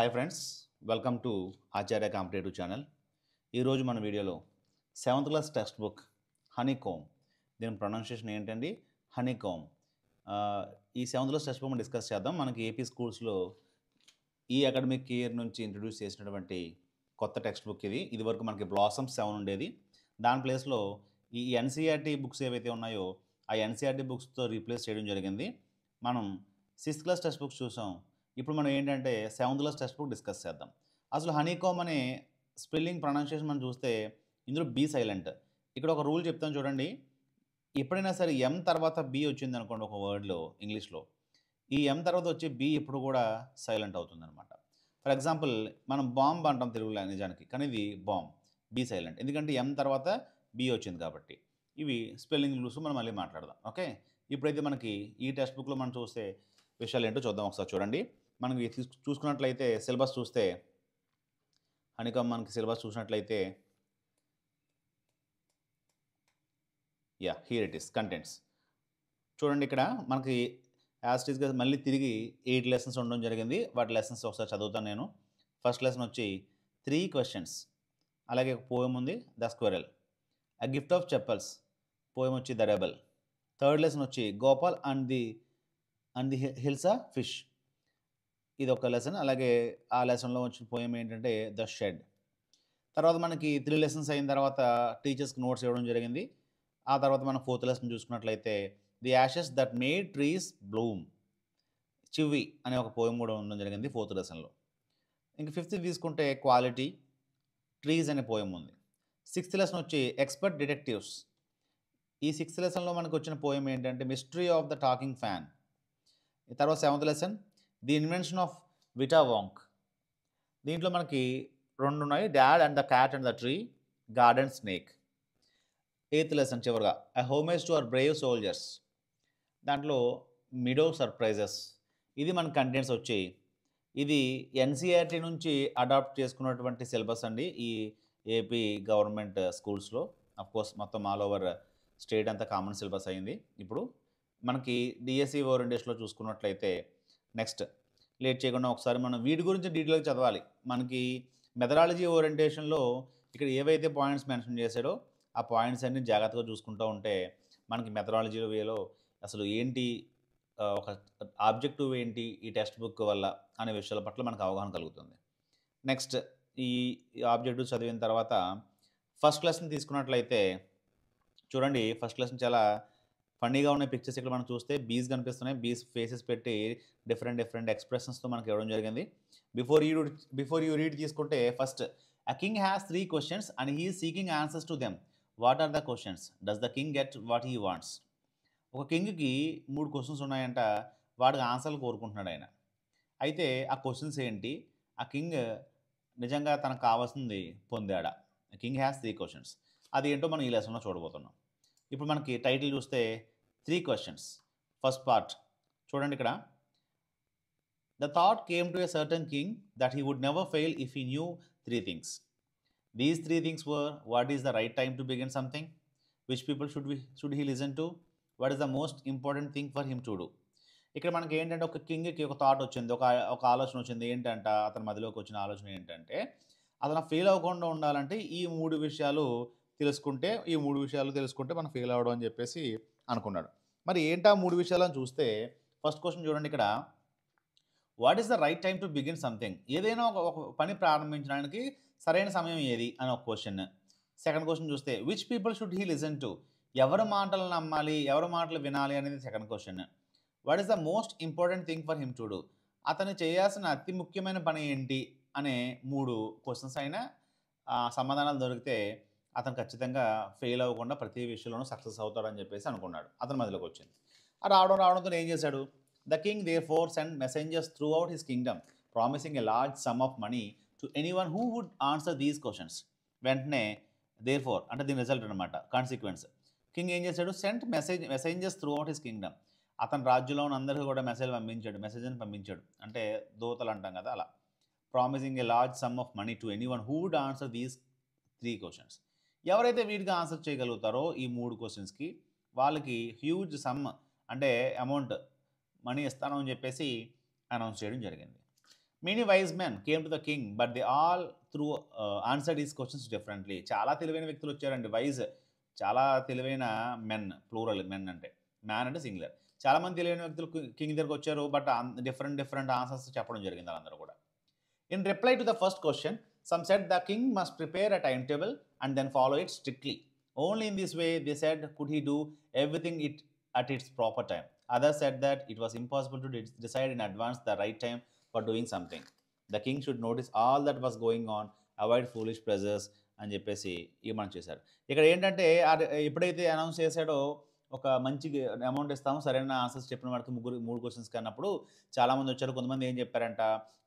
Hi friends, welcome to Acharya competitive channel. ఈరోజు మన వీడియోలో 7th class text book honeycomb, దీని ప్రొనౌన్సియేషన్ ఏంటండి? హనీకోమ్. ఈ 7th class text book discuss చేద్దాం. మనకి ఏపీ స్కూల్స్లో ఈ అకాడమిక్ ఇయర్ నుంచి ఇంట్రడ్యూస్ చేసినటువంటి కొత్త టెక్స్ట్ బుక్ ఇది. ఇదివరకు మనకి బ్లాసమ్స్ 7 ఉండేది. దాని ప్లేస్లో ఈ ఎన్సీఆర్టీ బుక్స్ ఏవైతే ఉన్నాయో ఆ ఎన్సీఆర్టీ బుక్స్తో రీప్లేస్ చేయడం జరిగింది. మనం 6th క్లాస్ టెక్స్ట్ బుక్స్ చూసాం. ఇప్పుడు మనం ఏంటంటే 7th class text book discuss చేద్దాం. అసలు హనీకోమ్ అనే స్పెల్లింగ్ ప్రొనౌన్సియేషన్ మనం చూస్తే ఇందులో బీ సైలెంట్. ఇక్కడ ఒక రూల్ చెప్తాను చూడండి. ఎప్పుడైనా సరే ఎం తర్వాత బీ వచ్చింది అనుకోండి ఒక వర్డ్లో ఇంగ్లీష్లో, ఈ ఎం తర్వాత వచ్చే బీ ఎప్పుడు కూడా సైలెంట్ అవుతుందన్నమాట. ఫర్ ఎగ్జాంపుల్ మనం బాంబ్ అంటాం తెలుగులో నిజానికి, కానీ ఇది బాంబ్, బీ సైలెంట్. ఎందుకంటే ఎం తర్వాత బీ వచ్చింది కాబట్టి. ఇవి స్పెల్లింగ్ రూల్స్ మనం మళ్ళీ మాట్లాడదాం. ఓకే, ఇప్పుడైతే మనకి ఈ టెక్స్ట్ బుక్లో మనం చూస్తే విషయాలు ఏంటో చూద్దాం. ఒకసారి చూడండి. మనకి చూసుకున్నట్లయితే సిలబస్ చూస్తే హనీకామ్ మనకి సిలబస్ చూసినట్లయితే హియర్ ఇట్ ఈస్ కంటెంట్స్. చూడండి, ఇక్కడ మనకి యాజ్ టీజ్గా మళ్ళీ తిరిగి 8 లెసన్స్ ఉండడం జరిగింది. వాటి లెసన్స్ ఒకసారి చదువుతాను నేను. ఫస్ట్ లెసన్ వచ్చి 3 క్వశ్చన్స్, అలాగే ఒక పోయం ఉంది the squirrel. A gift of chappals poem వచ్చి ద రెబల్. థర్డ్ లెసన్ వచ్చి Gopal and the hilsa fish, ఇది ఒక లెసన్. అలాగే ఆ లెసన్లో వచ్చిన పోయం ఏంటంటే ద షెడ్. తర్వాత మనకి 3 లెసన్స్ అయిన తర్వాత టీచర్స్కి నోట్స్ ఇవ్వడం జరిగింది. ఆ తర్వాత మనం 4th లెసన్ చూసుకున్నట్లయితే the ashes that made trees bloom, చివి అనే ఒక పోయం కూడా ఉండడం జరిగింది 4th లెసన్లో. ఇంక 5th తీసుకుంటే క్వాలిటీ, ట్రీస్ అనే పోయం ఉంది. 6th లెసన్ వచ్చి ఎక్స్పర్ట్ డిటెక్టివ్స్. ఈ 6th లెసన్లో మనకు వచ్చిన పోయం ఏంటంటే mystery of the talking fan. తర్వాత 7th lesson the invention of Vita Wonk. దీంట్లో మనకి 2 ఉన్నాయి, dad and the cat and the tree, garden snake. 8th lesson చివరిగా a homage to our brave soldiers. దాంట్లో మిడో సర్ప్రైజెస్. ఇది మన contents వచ్చాయి. ఇది ఎన్సీఆర్టీ నుంచి అడాప్ట్ చేసుకున్నటువంటి సిలబస్ అండి ఈ ఏపీ గవర్నమెంట్ స్కూల్స్లో. కోర్స్ మొత్తం ఆల్ ఓవర్ స్టేట్ అంతా కామన్ సిలబస్ అయింది. ఇప్పుడు మనకి డిఎస్సి ఓరియంటేషన్లో చూసుకున్నట్లయితే నెక్స్ట్ లేట్ చేయకుండా ఒకసారి మనం వీటి గురించి డీటెయిల్గా చదవాలి. మనకి మెథడాలజీ ఓరియంటేషన్లో ఇక్కడ ఏవైతే పాయింట్స్ మెన్షన్ చేశాడో ఆ పాయింట్స్ అన్ని జాగ్రత్తగా చూసుకుంటూ ఉంటే మనకి మెథడాలజీ వేలో అసలు ఏంటి, ఒక ఆబ్జెక్టివ్ ఏంటి ఈ టెక్స్ట్ బుక్ వల్ల అనే విషయాల పట్ల మనకు అవగాహన కలుగుతుంది. నెక్స్ట్ ఈ ఆబ్జెక్టివ్ చదివిన తర్వాత ఫస్ట్ లెసన్ తీసుకున్నట్లయితే చూడండి, ఫస్ట్ లెసన్ చాలా ఫన్నీగా ఉన్న పిక్చర్స్ ఇక్కడ మనం చూస్తే బీస్ కనిపిస్తున్నాయి. బీస్ ఫేసెస్ పెట్టి డిఫరెంట్ ఎక్స్ప్రెషన్స్తో మనకి ఇవ్వడం జరిగింది. బిఫోర్ యూ రీడ్ తీసుకుంటే first a king has 3 questions and he is seeking answers to them. What are the questions? Does the king get what he wants? ఒక కింగ్కి 3 క్వశ్చన్స్ ఉన్నాయంట, వాడికి ఆన్సర్లు కోరుకుంటున్నాడు ఆయన. అయితే ఆ క్వశ్చన్స్ ఏంటి, ఆ కింగ్ నిజంగా తనకు కావాల్సింది పొందాడా? King has 3 questions. అది ఏంటో మనం ఈ లెసన్లో చూడబోతున్నాం. ఇప్పుడు మనకి టైటిల్ చూస్తే 3 క్వశ్చన్స్. ఫస్ట్ పార్ట్ చూడండి. ఇక్కడ the thought came to a certain king that he would never fail if he knew 3 things. These 3 things were what is the right time to begin something, which people should he listen to, what is the most important thing for him to do. ఇక్కడ మనకి ఏంటంటే ఒక కింగ్కి ఒక thought వచ్చింది, ఒక ఆలోచన వచ్చింది. ఏంటంట అతని మధ్యలోకి వచ్చిన ఆలోచన ఏంటంటే అతను ఫెయిల్ అవ్వకుండా ఉండాలంటే ఈ 3 విషయాలు తెలుసుకుంటే మనం ఫెయిల్ అవ్వడం అని చెప్పేసి అనుకున్నాడు. మరి ఏంటా 3 విషయాలు అని చూస్తే ఫస్ట్ క్వశ్చన్ చూడండి. ఇక్కడ what is the right time to begin something. ఏదైనా ఒక పని ప్రారంభించడానికి సరైన సమయం ఏది అని ఒక క్వశ్చన్. సెకండ్ క్వశ్చన్ చూస్తే which people should he listen to. ఎవరి మాటలు నమ్మాలి, ఎవరి మాటలు వినాలి అనేది second question. What is the most important thing for him to do. అతను చేయాల్సిన అతి ముఖ్యమైన పని ఏంటి అనే 3 క్వశ్చన్స్ అయినా సమాధానాలు దొరికితే అతను ఖచ్చితంగా ఫెయిల్ అవ్వకుండా ప్రతి విషయంలోనూ సక్సెస్ అవుతాడని చెప్పేసి అనుకున్నాడు. అతని మధ్యలోకి వచ్చింది. రావడంతో ఏం చేశాడు? The king therefore send messengers throughout his kingdom promising a large sum of money to anyone who would answer these questions. వెంటనే దేర్ ఫోర్ అంటే దీని రిజల్ట్ అనమాట, కాన్సిక్వెన్స్. కింగ్ ఏం చేశాడు? Sent messengers throughout his kingdom. అతని రాజ్యంలో ఉన్న అందరికీ కూడా మెసేజ్ని పంపించాడు. అంటే దూతలు అంటాం కదా, అలా. Promising a large sum of money to anyone who would answer these 3 questions. ఎవరైతే వీటికి ఆన్సర్ చేయగలుగుతారో ఈ 3 క్వశ్చన్స్కి వాళ్ళకి హ్యూజ్ సమ్ అంటే అమౌంట్ మనీ ఇస్తాను అని చెప్పేసి అనౌన్స్ చేయడం జరిగింది. Many wise men came to the king but they all through answered these questions differently. చాలా తెలివైన వ్యక్తులు వచ్చారండి. వైజ్ చాలా తెలివైన మెన్, ప్లూరల్ మెన్ అంటే, మ్యాన్ అంటే సింగులర్. చాలామంది తెలివైన వ్యక్తులు కింగ్ దగ్గరకు వచ్చారు, బట్ డిఫరెంట్ ఆన్సర్స్ చెప్పడం జరిగింది వాళ్ళందరూ కూడా. In reply to the first question, some said the king must prepare a timetable and then follow it strictly. Only in this way, they said, could he do everything at its proper time. Others said that it was impossible to decide in advance the right time for doing something. The king should notice all that was going on, avoid foolish pleasures అని చెప్పేసి మనం చేశారు. ఇక్కడ ఏంటంటే ఎప్పుడైతే announce చేశాడో ఒక మంచి అమౌంట్ ఇస్తాము, సరైన ఆన్సర్స్ చెప్పిన వాడికి మూడు క్వశ్చన్స్కి అన్నప్పుడు చాలామంది వచ్చారు. కొంతమంది ఏం చెప్పారంట,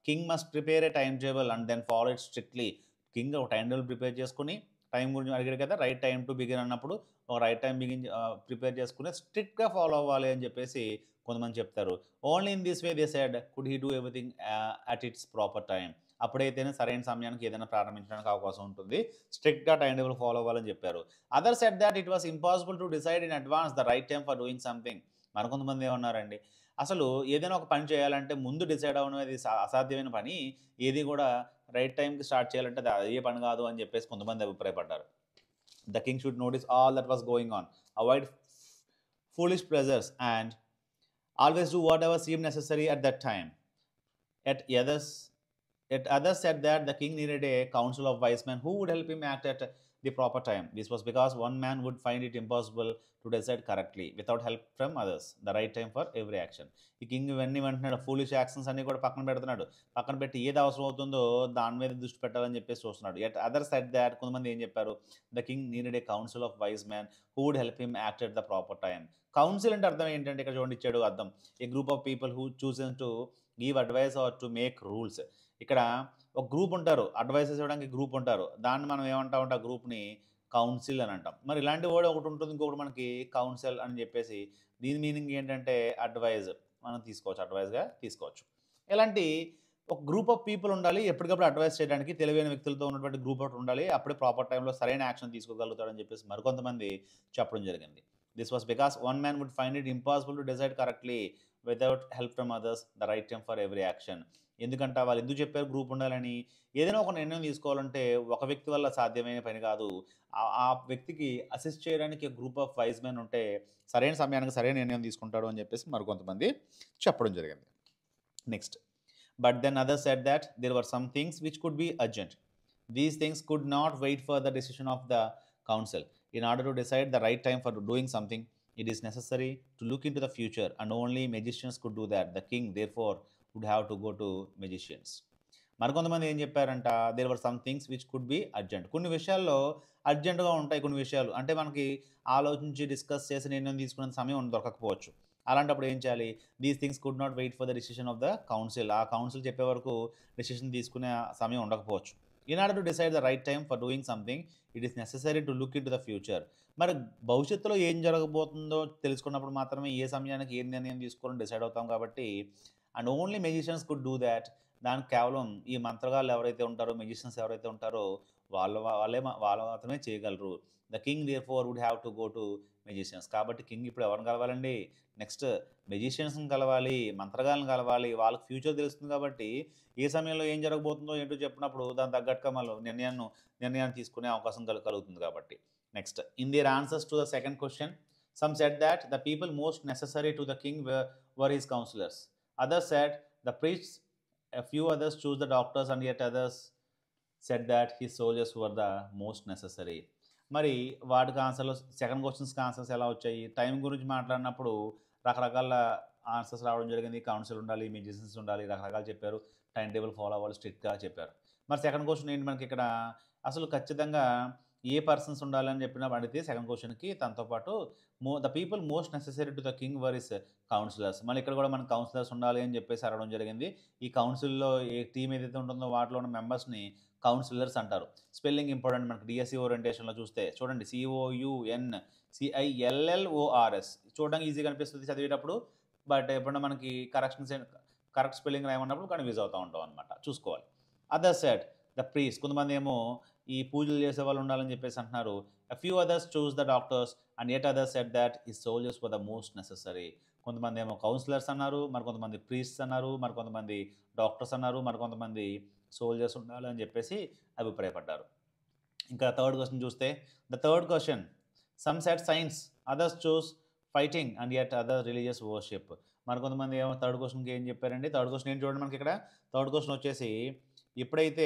king must prepare a time table and then follow it strictly. King ఒక టైం టేబుల్ ప్రిపేర్ చేసుకుని, టైం గురించి అడిగాడు కదా, రైట్ టైం టు బిగిన్ అన్నప్పుడు ఒక రైట్ టైం ప్రిపేర్ చేసుకుని స్ట్రిక్ట్గా ఫాలో అవ్వాలి అని చెప్పేసి కొంతమంది చెప్తారు. Only in this way they said could he do everything at its proper time. అప్పుడైతేనే సరైన సమయానికి ఏదైనా ప్రారంభించడానికి అవకాశం ఉంటుంది, స్ట్రిక్ట్గా టైం టేబుల్ ఫాలో అవ్వాలని చెప్పారు. Other said that it was impossible to decide in advance the right time for doing something. మరికొంతమంది ఏమన్నారండి, అసలు ఏదైనా ఒక పని చేయాలంటే ముందు డిసైడ్ అవ్వడం అనేది అసాధ్యమైన పని, ఏది కూడా రైట్ టైంకి స్టార్ట్ చేయాలంటే అది అదే పని కాదు అని చెప్పేసి కొంతమంది అభిప్రాయపడ్డారు. The king should notice all that was going on, avoid foolish pleasures and always do whatever seemed necessary at that time. Yet others said that the king needed a council of wise men who would help him act at the proper time. This was because one man would find it impossible to decide correctly without help from others, the right time for every action. ఈ king ఇవన్నీ అంటున్నాడు, foolish actions అన్ని కూడా పక్కన పెడుతున్నాడు. పక్కన పెట్టి ఏది అవసరం అవుతుందో దాని మీద దృష్టి పెట్టాలని చెప్పేసి చూస్తున్నాడు. ఎట్ అదర్ సెడ్ దాట్, కొంతమంది ఏం చెప్పారు, the king needed a council of wise man who would help him act at the proper time. Council అంటే అర్థం ఏంటంటే, ఇక్కడ చూడండి ఇచ్చాడు అర్థం, a group of people who chosen to give advice or to make rules. ఇక్కడ ఒక group ఉంటారు, అడ్వైసెస్ ఇవ్వడానికి గ్రూప్ ఉంటారు, దాన్ని మనం ఏమంటామంటే ఆ గ్రూప్ని కౌన్సిల్ అని అంటాం. మరి ఇలాంటి వర్డ్ ఒకటి ఉంటుంది, ఇంకొకటి మనకి కౌన్సిల్ అని చెప్పేసి. దీని మీనింగ్ ఏంటంటే అడ్వైజ్ మనం తీసుకోవచ్చు, అడ్వైజ్గా తీసుకోవచ్చు. ఇలాంటి ఒక గ్రూప్ ఆఫ్ పీపుల్ ఉండాలి, ఎప్పటికప్పుడు అడ్వైస్ చేయడానికి తెలివైన వ్యక్తులతో ఉన్నటువంటి గ్రూప్ ఒకటి ఉండాలి, అప్పుడే ప్రాపర్ టైంలో సరైన యాక్షన్ తీసుకోగలుగుతాడని చెప్పేసి మరికొంతమంది చెప్పడం జరిగింది. This was because one man would find it impossible to decide correctly without help from others, the right time for every action. ఎందుకంటే వాళ్ళు ఎందుకు చెప్పారు గ్రూప్ ఉండాలని, ఏదైనా ఒక నిర్ణయం తీసుకోవాలంటే ఒక వ్యక్తి వల్ల సాధ్యమైన పని కాదు, ఆ వ్యక్తికి అసిస్ట్ చేయడానికి గ్రూప్ ఆఫ్ వైజ్ మెన్ ఉంటే సరైన సమయానికి సరైన నిర్ణయం తీసుకుంటాడు అని చెప్పేసి మరికొంతమంది చెప్పడం జరిగింది. Next, but then other said that there were some things which could be urgent. These things could not wait for the decision of the council. In order to decide the right time for doing something, it is necessary to look into the future, and only magicians could do that. The king, therefore, would have to go to magicians. మరికొంతమంది ఏం చెప్పారంట, there were some things which could be urgent. కొన్ని విషయాల్లో అర్జెంటుగా ఉంటాయి, కొన్ని విషయాలు అంటే మనకి ఆలోచించి డిస్కస్ చేసి నిర్ణయం తీసుకునే సమయం దొరకకపోవచ్చు. అలాంటప్పుడు ఏం చేయాలి, these things could not wait for the decision of the council. ఆ కౌన్సిల్ చెప్పే వరకు డిసిషన్ తీసుకునే సమయం ఉండకపోవచ్చు. In order to decide the right time for doing something, it is necessary to look into the future. మరి భవిష్యత్తులో ఏం జరగబోతుందో తెలుసుకున్నప్పుడు మాత్రమే ఏ సమయానికి ఏ నిర్ణయం తీసుకోవాలని డిసైడ్ అవుతాం కాబట్టి, and only magicians could do that. దానికి కేవలం ఈ మంత్రగాళ్ళు ఎవరైతే ఉంటారో, మెజిషియన్స్ ఎవరైతే ఉంటారో వాళ్ళు మాత్రమే చేయగలరు. The king therefore would have to go to magicians. కాబట్టి కింగ్ ఇప్పుడు ఎవరిని కలవాలండి, నెక్స్ట్ మెజిషియన్స్ని కలవాలి, మంత్రగాళ్ళని కలవాలి. వాళ్ళకి ఫ్యూచర్ తెలుస్తుంది కాబట్టి ఏ సమయంలో ఏం జరగబోతుందో ఏంటో చెప్పినప్పుడు దాని తగ్గట్టుగా మనం నిర్ణయాన్ని తీసుకునే అవకాశం కలుగుతుంది కాబట్టి. Next, in their answers to the second question, some said that the people most necessary to the king were his councillors. Others said the priests, a few others choose the doctors, and yet others said that his soldiers were the most necessary. మరి వాటికి ఆన్సర్లు, second క్వశ్చన్స్కి answers ఎలా వచ్చాయి, time గురించి మాట్లాడినప్పుడు రకరకాల answers రావడం జరిగింది. కౌన్సిల్ ఉండాలి, మెజిషియన్స్ ఉండాలి, రకరకాలు చెప్పారు, టైం టేబుల్ ఫాలో అవ్వాలి, స్ట్రిక్ట్గా చెప్పారు. మరి సెకండ్ క్వశ్చన్ ఏంటి మనకి ఇక్కడ, అసలు ఖచ్చితంగా ఏ పర్సన్స్ ఉండాలని చెప్పిన అడిగితే సెకండ్ క్వశ్చన్కి తనతో పాటు the people most necessary to the king were his councillors. మళ్ళీ ఇక్కడ కూడా మనకు కౌన్సిలర్స్ ఉండాలి అని చెప్పేసి అడగడం జరిగింది. ఈ కౌన్సిల్లో ఏ టీం ఏదైతే ఉంటుందో వాటిలో ఉన్న మెంబర్స్ని కౌన్సిలర్స్ అంటారు. స్పెల్లింగ్ ఇంపార్టెంట్, మనకి డిఎస్సి ఓరియంటేషన్లో చూస్తే చూడండి, COUNCILLORS చూడడానికి ఈజీగా అనిపిస్తుంది చదివేటప్పుడు, బట్ ఎప్పుడన్నా మనకి కరెక్ట్ స్పెల్లింగ్ రాయమన్నప్పుడు కన్ఫ్యూజ్ అవుతూ ఉంటాం అనమాట, చూసుకోవాలి. అదర్ సెడ్ ద ప్రీస్ట్, కొంతమంది ఏమో ఈ పూజలు చేసే వాళ్ళు ఉండాలని చెప్పేసి అంటున్నారు. A few others chose the doctors, and yet others said that his soldiers were the most necessary. కొంతమంది ఏమో కౌన్సిలర్స్ అన్నారు, మరి కొంతమంది ప్రీస్ట్స్ అన్నారు, మరి కొంతమంది డాక్టర్స్ అన్నారు, మరి కొంతమంది సోల్జర్స్ ఉండాలి అని చెప్పేసి అభిప్రాయపడ్డారు. ఇంకా థర్డ్ క్వశ్చన్ చూస్తే the third question some set science others choose fighting and at other religious worship. మరి కొంతమంది ఏమో థర్డ్ క్వశ్చన్కి ఏం చెప్పారండి? థర్డ్ క్వశ్చన్ ఏం చూడండి మనకి ఇక్కడ. థర్డ్ క్వశ్చన్ వచ్చేసి ఎప్పుడైతే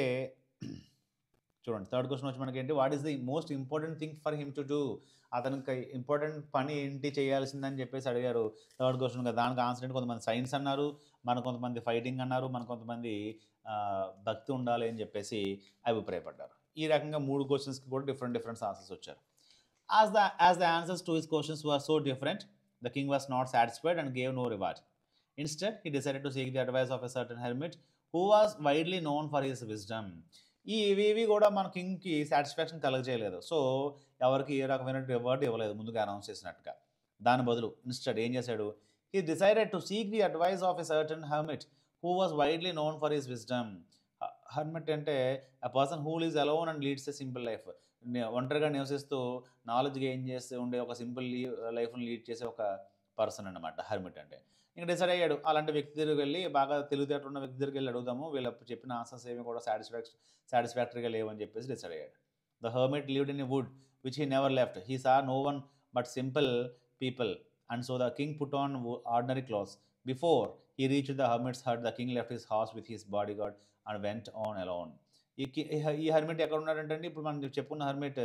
చూడండి థర్డ్ క్వశ్చన్ వచ్చి మనకి ఏంటి, what is the most important thing for him to do, అతనికి ఇంపార్టెంట్ పని ఏంటి చేయాల్సిందని చెప్పేసి అడిగారు థర్డ్ క్వశ్చన్ కదా. దానికి ఆన్సర్ ఏంటి, కొంతమంది సైన్స్ అన్నారు, మన కొంతమంది ఫైటింగ్ అన్నారు, మన కొంతమంది భక్తి ఉండాలి అని చెప్పేసి అభిప్రాయపడ్డారు. ఈ రకంగా 3 క్వశ్చన్స్కి కూడా డిఫరెంట్ ఆన్సర్స్ వచ్చారు. As the answers to his questions were so different, the king was not satisfied and gave no reward. Instead, he decided to seek the advice of a certain hermit who was widely known for his wisdom. ఇవి కూడా మన కింగ్కి satisfaction కలగజేయలేదు. So ఎవరికి ఏ రకమైన reward ఇవ్వలేదు ముందుగా announce చేసినట్టుగా. దాని బదులు ఇన్స్టెడ్ ఏం చేశాడు, he decided to seek the advice of a certain hermit who was widely known for his wisdom. Hermit అంటే a person who lives alone and leads a simple life. ఒంటరిగా నివసిస్తూ నాలెడ్జ్ గెయిన్ చేస్తూ ఉండే ఒక simple లైఫ్ని lead చేసే ఒక person అనమాట హర్మిట్ అంటే. ఇంకా డిసైడ్ అయ్యాడు అలాంటి వ్యక్తి దగ్గరికి వెళ్ళి, బాగా తెలివితేటలు ఉన్న వ్యక్తి దగ్గరికి వెళ్ళి అడుగుదాము, వీళ్ళ చెప్పిన ఆన్సర్స్ ఏమి కూడా సాటిస్ఫాక్టరీగా లేవని చెప్పేసి డిసైడ్ అయ్యాడు. The hermit lived in a wood which he never left. He saw no one but simple people and so the king put on ordinary clothes. Before he reached the hermit's hut, the king left his house with his body guard and went on alone. ఈ hermit ఎక్కడ ఉన్నాడంటే, ఇప్పుడు మనం చెప్పుకున్న hermit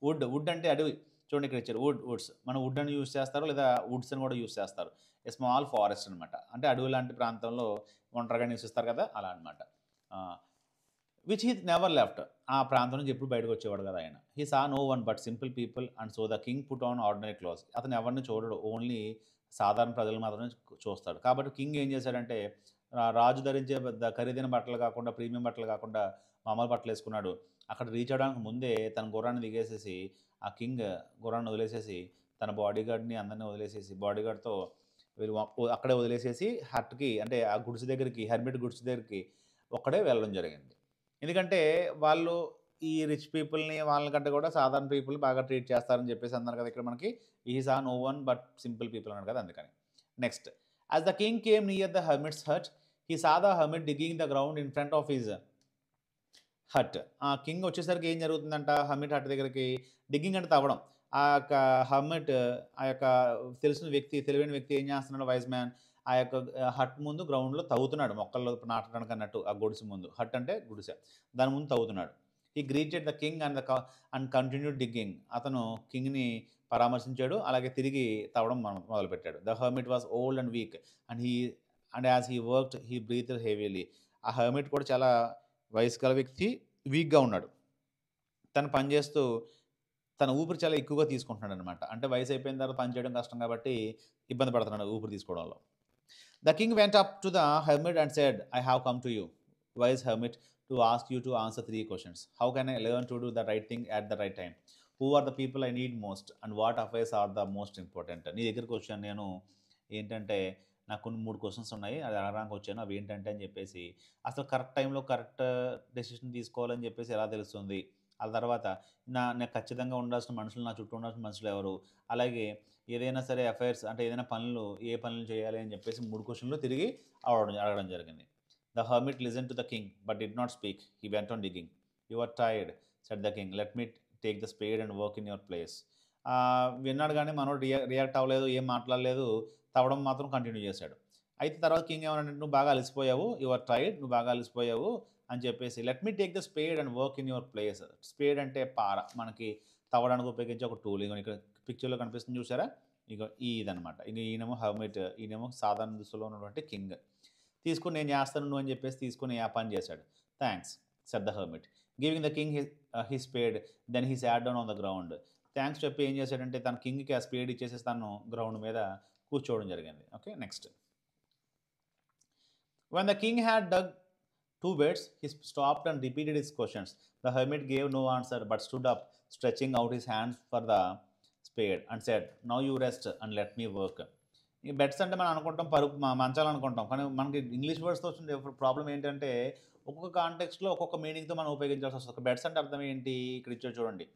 would అంటే అడవి. చూడండి ఇక్కడ ఇచ్చారు వుడ్స్. మనం వుడ్ అని యూస్ చేస్తారు, లేదా వుడ్స్ అని కూడా యూస్ చేస్తారు. ఏ స్మాల్ ఫారెస్ట్ అనమాట. అంటే అడవి లాంటి ప్రాంతంలో ఒంటరిగా నివసిస్తారు కదా, అలా అనమాట. Which he never left. ఆ ప్రాంతం నుంచి ఎప్పుడు బయటకు వచ్చేవాడు కదా ఆయన. He saw no one but simple people and so the king put on ordinary clothes. అతను ఎవరిని చూడడు, ఓన్లీ సాధారణ ప్రజలు మాత్రమే చూస్తాడు. కాబట్టి కింగ్ ఏం చేశాడంటే, రాజు ధరించే ఖరీదైన బట్టలు కాకుండా, ప్రీమియం బట్టలు కాకుండా మామూలు బట్టలు వేసుకున్నాడు. అక్కడ రీచ్ అవ్వడానికి ముందే తన గుర్రాన్ని దిగేసేసి, ఆ కింగ్ గుర్రాన్ని వదిలేసేసి, తన బాడీగార్డ్ని అందరినీ వదిలేసేసి, బాడీగార్డ్తో వీళ్ళు అక్కడే వదిలేసేసి హట్కి, అంటే ఆ గుడిసె దగ్గరికి, హెర్మిట్ గుడిసె దగ్గరికి ఒక్కడే వెళ్ళడం జరిగింది. ఎందుకంటే వాళ్ళు ఈ రిచ్ పీపుల్ని వాళ్ళకంటే కూడా సాధారణ పీపుల్ బాగా ట్రీట్ చేస్తారని చెప్పేసి అన్నారు కదా ఇక్కడ మనకి. ఈ saw no one but simple people అన్నారు కదా, అందుకని. Next, as the king came near the hermit's hut, he saw the hermit digging the ground in front of his hut. ఆ కింగ్ వచ్చేసరికి ఏం జరుగుతుందంట, హర్మిట్ హట్ దగ్గరికి డిగ్గింగ్ అంటే తవ్వడం. ఆ యొక్క హర్మిట్, ఆ యొక్క తెలివైన వ్యక్తి ఏం చేస్తున్నాడు, వైజ్ మ్యాన్, ఆ యొక్క హట్ ముందు గ్రౌండ్లో తవ్వుతున్నాడు, మొక్కల్లో నాటడానికి అన్నట్టు. ఆ గుడిసె ముందు, హట్ అంటే గుడిసె, దాని ముందు తవ్వుతున్నాడు. He greeted the king and continued digging. అతను కింగ్ని పరామర్శించాడు, అలాగే తిరిగి తవ్వడం మొదలుపెట్టాడు. The hermit was old and weak and as he worked he breathe heavily. ఆ హర్మిట్ కూడా చాలా వయసు గల వ్యక్తి, వీక్గా ఉన్నాడు. తను పనిచేస్తూ తన ఊపిరి చాలా ఎక్కువగా తీసుకుంటున్నాడు అనమాట. అంటే వయసు అయిపోయిన తర్వాత పని చేయడం కష్టం కాబట్టి ఇబ్బంది పడుతున్నాడు ఊపిరి తీసుకోవడంలో. The king went up to the hermit and said, I have come to you, wise hermit, to ask you to answer 3 questions. How can I learn to do the right thing at the right time? Who are the people I need most and what affairs are the most important? నీ దగ్గరికి వచ్చాను నేను, ఏంటంటే నాకు కొన్ని 3 questions ఉన్నాయి, అది అడగడానికి వచ్చాను. అవి ఏంటంటే అని చెప్పేసి, అసలు కరెక్ట్ టైంలో కరెక్ట్ డెసిషన్ తీసుకోవాలని చెప్పేసి ఎలా తెలుస్తుంది? ఆ తర్వాత నాకు ఖచ్చితంగా ఉండాల్సిన మనుషులు, నా చుట్టూ ఉండాల్సిన మనుషులు ఎవరు? అలాగే ఏదైనా సరే అఫైర్స్ అంటే ఏదైనా ఏ పనులు చేయాలి అని చెప్పేసి 3 క్వశ్చన్లు తిరిగి అడగడం జరిగింది. The hermit listen to the king but did not speak. He went on digging. You are tired said the king, let me take the spade and work in your place. విన్నాడు కానీ మనోడు రియాక్ట్ అవ్వలేదు, ఏం మాట్లాడలేదు, తవ్వడం మాత్రం continue చేశాడు. అయితే తర్వాత కింగ్ ఏమన్నాడంటే, నువ్వు బాగా అలసిపోయావు, యు ఆర్ టైర్డ్, నువ్వు బాగా అలసిపోయావు అని చెప్పేసి, let me take the spade and work in your place. Spade అంటే పార, మనకి తవ్వడానికి ఉపయోగించే ఒక టూల్. ఇక ఇక్కడ పిక్చర్లో కనిపిస్తుంది చూసారా, ఇక ఇదనమాట. ఇక ఈయనేమో హర్మిట్, ఈయనేమో సాధారణ దుస్తులో ఉన్నటువంటి కింగ్. తీసుకుని నేను చేస్తాను నువ్వు అని చెప్పేసి తీసుకుని ఆ పని చేశాడు. Thanks said the hermit, giving the king he spade, then he sat down on the ground. Thanks చెప్పి ఏం చేశాడంటే, తన కింగ్కి ఆ స్పేడ్ ఇచ్చేసి తను గ్రౌండ్ మీద కూర్చోవడం జరిగింది. Okay, next. When the king had dug 2 beds, he stopped and repeated his questions. The hermit gave no answer but stood up, stretching out his hands for the spade and said, now you rest and let me work. ఈ beds అంటే మనం అనుకుంటాం మంచాలు అనుకుంటాం, కానీ మనకి English వర్డ్స్తో వచ్చిన problem ఏంటంటే, ఒక్కొక్క కాంటెక్స్ట్లో ఒక్కొక్క మీనింగ్తో మనం ఉపయోగించాల్సి వస్తుంది. బెడ్స్ అంటే అర్థం ఏంటి, ఇక్కడ ఇచ్చే చూడండి,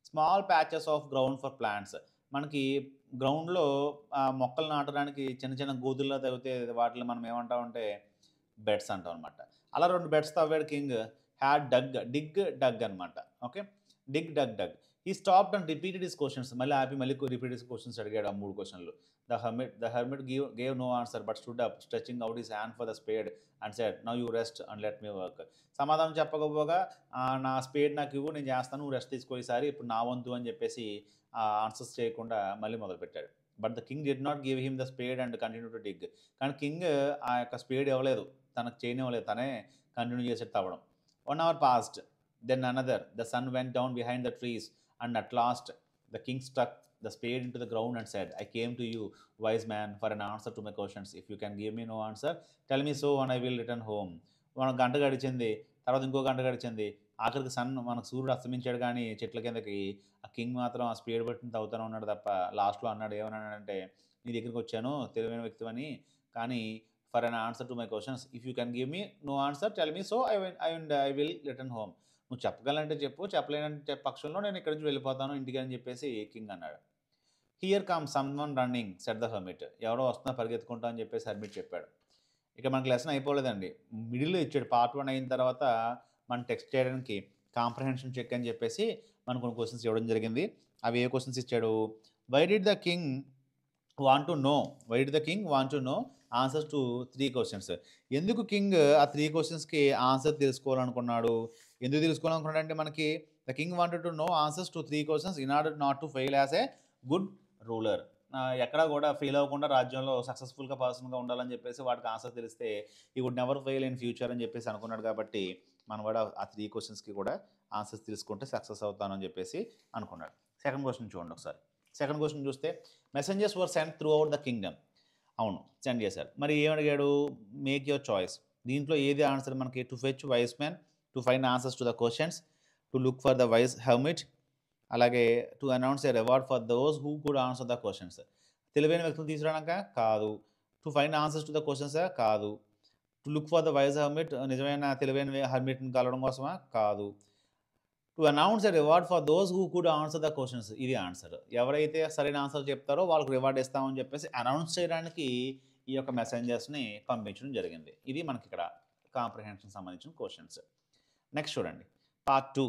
small patches of ground for plants. మనకి గ్రౌండ్‌లో మొక్కలు నాటడానికి చిన్న చిన్న గోతుల్లా తవ్వితే వాటిని మనం ఏమంటామంటే బెడ్స్ అంటాం అనమాట. అలా 2 బెడ్స్ తవ్వాడు కింగ్. డిగ్, డగ్ అనమాట. Okay. Dig, dug, dug. He stopped and repeated his questions. మళ్ళీ ఆపి మళ్ళీ రిపీట్ హిస్ క్వెషన్స్ అడిగాడు ఆ 3 క్వెషన్‌లు. The hermit gave no answer but stood up stretching out his hand for the spade and said now you rest and let me work. సమాధానం చెప్పకపోగా నా spade నాకు ఇవ్వు, నేను చేస్తాను, నువ్వు రెస్ట్ తీసుకో ఈసారి, ఇప్పుడు నా వంతు అని చెప్పేసి ఆన్సర్స్ చేయకుండా మళ్ళీ మొదలుపెట్టాడు. But the king did not give him the spade and continue to dig. కానీ కింగ్ ఆ యొక్క స్పేడ్ ఇవ్వలేదు, తనకు చేయనివ్వలేదు, తనే కంటిన్యూ చేసేది తవ్వడం. 1 hour passed, then another. The sun went down behind the trees, and at last the king struck the spade into the ground and said, I came to you, wise man, for an answer to my questions. If you can give me no answer, tell me so and I will return home. మన గంట గడిచింది, తర్వాత ఇంకో గంట గడిచింది, ఆఖరికి మనకు సూర్యుడు అస్తమించాడు కానీ చెట్ల కిందకి ఆ కింగ్ మాత్రం ఆ స్పీడ్ పట్టిన తవ్వుతూనే ఉన్నాడు తప్ప లాస్ట్లో అన్నాడు, ఏమన్నాడంటే నీ దగ్గరికి వచ్చాను తెలివైన వ్యక్తివని, కానీ for an answer to my questions, if you can give me no answer tell me so I will return home. నువ్వు చెప్పగలంటే చెప్పు, చెప్పలేనంటే పక్షంలో నేను ఇక్కడి నుంచి వెళ్ళిపోతాను ఇంటికి అని చెప్పేసి కింగ్ అన్నాడు. Here come some one running set the hermit. ఎవడో వస్తున్నా పరిగెత్తుకుంటా అని చెప్పేసి హర్మిట్ చెప్పాడు. ఇక మనకి లెసన్ అయిపోలేదండి. మిడిల్లో ఇచ్చాడు. పార్ట్ 1 అయిన తర్వాత మనం టెక్స్ట్ చేయడానికి కాంప్రహెన్షన్ చెక్ అని చెప్పేసి మనకు కొన్ని క్వశ్చన్స్ ఇవ్వడం జరిగింది. అవి ఏ క్వశ్చన్స్ ఇచ్చాడు? Why did the king want to know answers to 3 questions. ఎందుకు కింగ్ ఆ 3 క్వశ్చన్స్కి ఆన్సర్ తెలుసుకోవాలనుకున్నాడు? ఎందుకు తెలుసుకోవాలనుకున్నాడు అంటే మనకి the king wanted to know answers to 3 questions in order not to fail as a good ruler. ఎక్కడా కూడా ఫెయిల్ అవ్వకుండా రాజ్యంలో సక్సెస్ఫుల్గా పర్సన్గా ఉండాలని చెప్పేసి వాటికి ఆన్సర్ తెలిస్తే he would never fail in future అని చెప్పేసి అనుకున్నాడు. కాబట్టి మనం కూడా ఆ 3 క్వశ్చన్స్కి కూడా ఆన్సర్స్ తెలుసుకుంటే సక్సెస్ అవుతానని చెప్పేసి అనుకున్నాడు. సెకండ్ క్వశ్చన్ చూడండి ఒకసారి. సెకండ్ క్వశ్చన్ చూస్తే messengers were sent through out the Kingdom. అవును, సెండ్ చేశారు. మరి ఏమడిగాడు? Make your choice. దీంట్లో ఏది ఆన్సర్ మనకి? To fetch wise man, to find answers to the questions, to look for the wise hermit, అలాగే to announce a reward for those who could answer the questions. తెలివైన వ్యక్తులు తీసుకురావడానిక? కాదు. To find answers to the questions? కాదు. To look for the wise hermit, నిజమైన తెలివైన హర్మిట్ని కలవడం కోసమా? కాదు. To announce a reward for those who could answer the questions. ఇది ఆన్సర్. ఎవరైతే సరైన ఆన్సర్ చెప్తారో వాళ్ళకి రివార్డ్ ఇస్తామని చెప్పేసి అనౌన్స్ చేయడానికి ఈ యొక్క మెసెంజర్స్ని పంపించడం జరిగింది. ఇది మనకి ఇక్కడ కాంప్రహెన్షన్ సంబంధించిన క్వశ్చన్స్. నెక్స్ట్ చూడండి, పార్ట్ 2.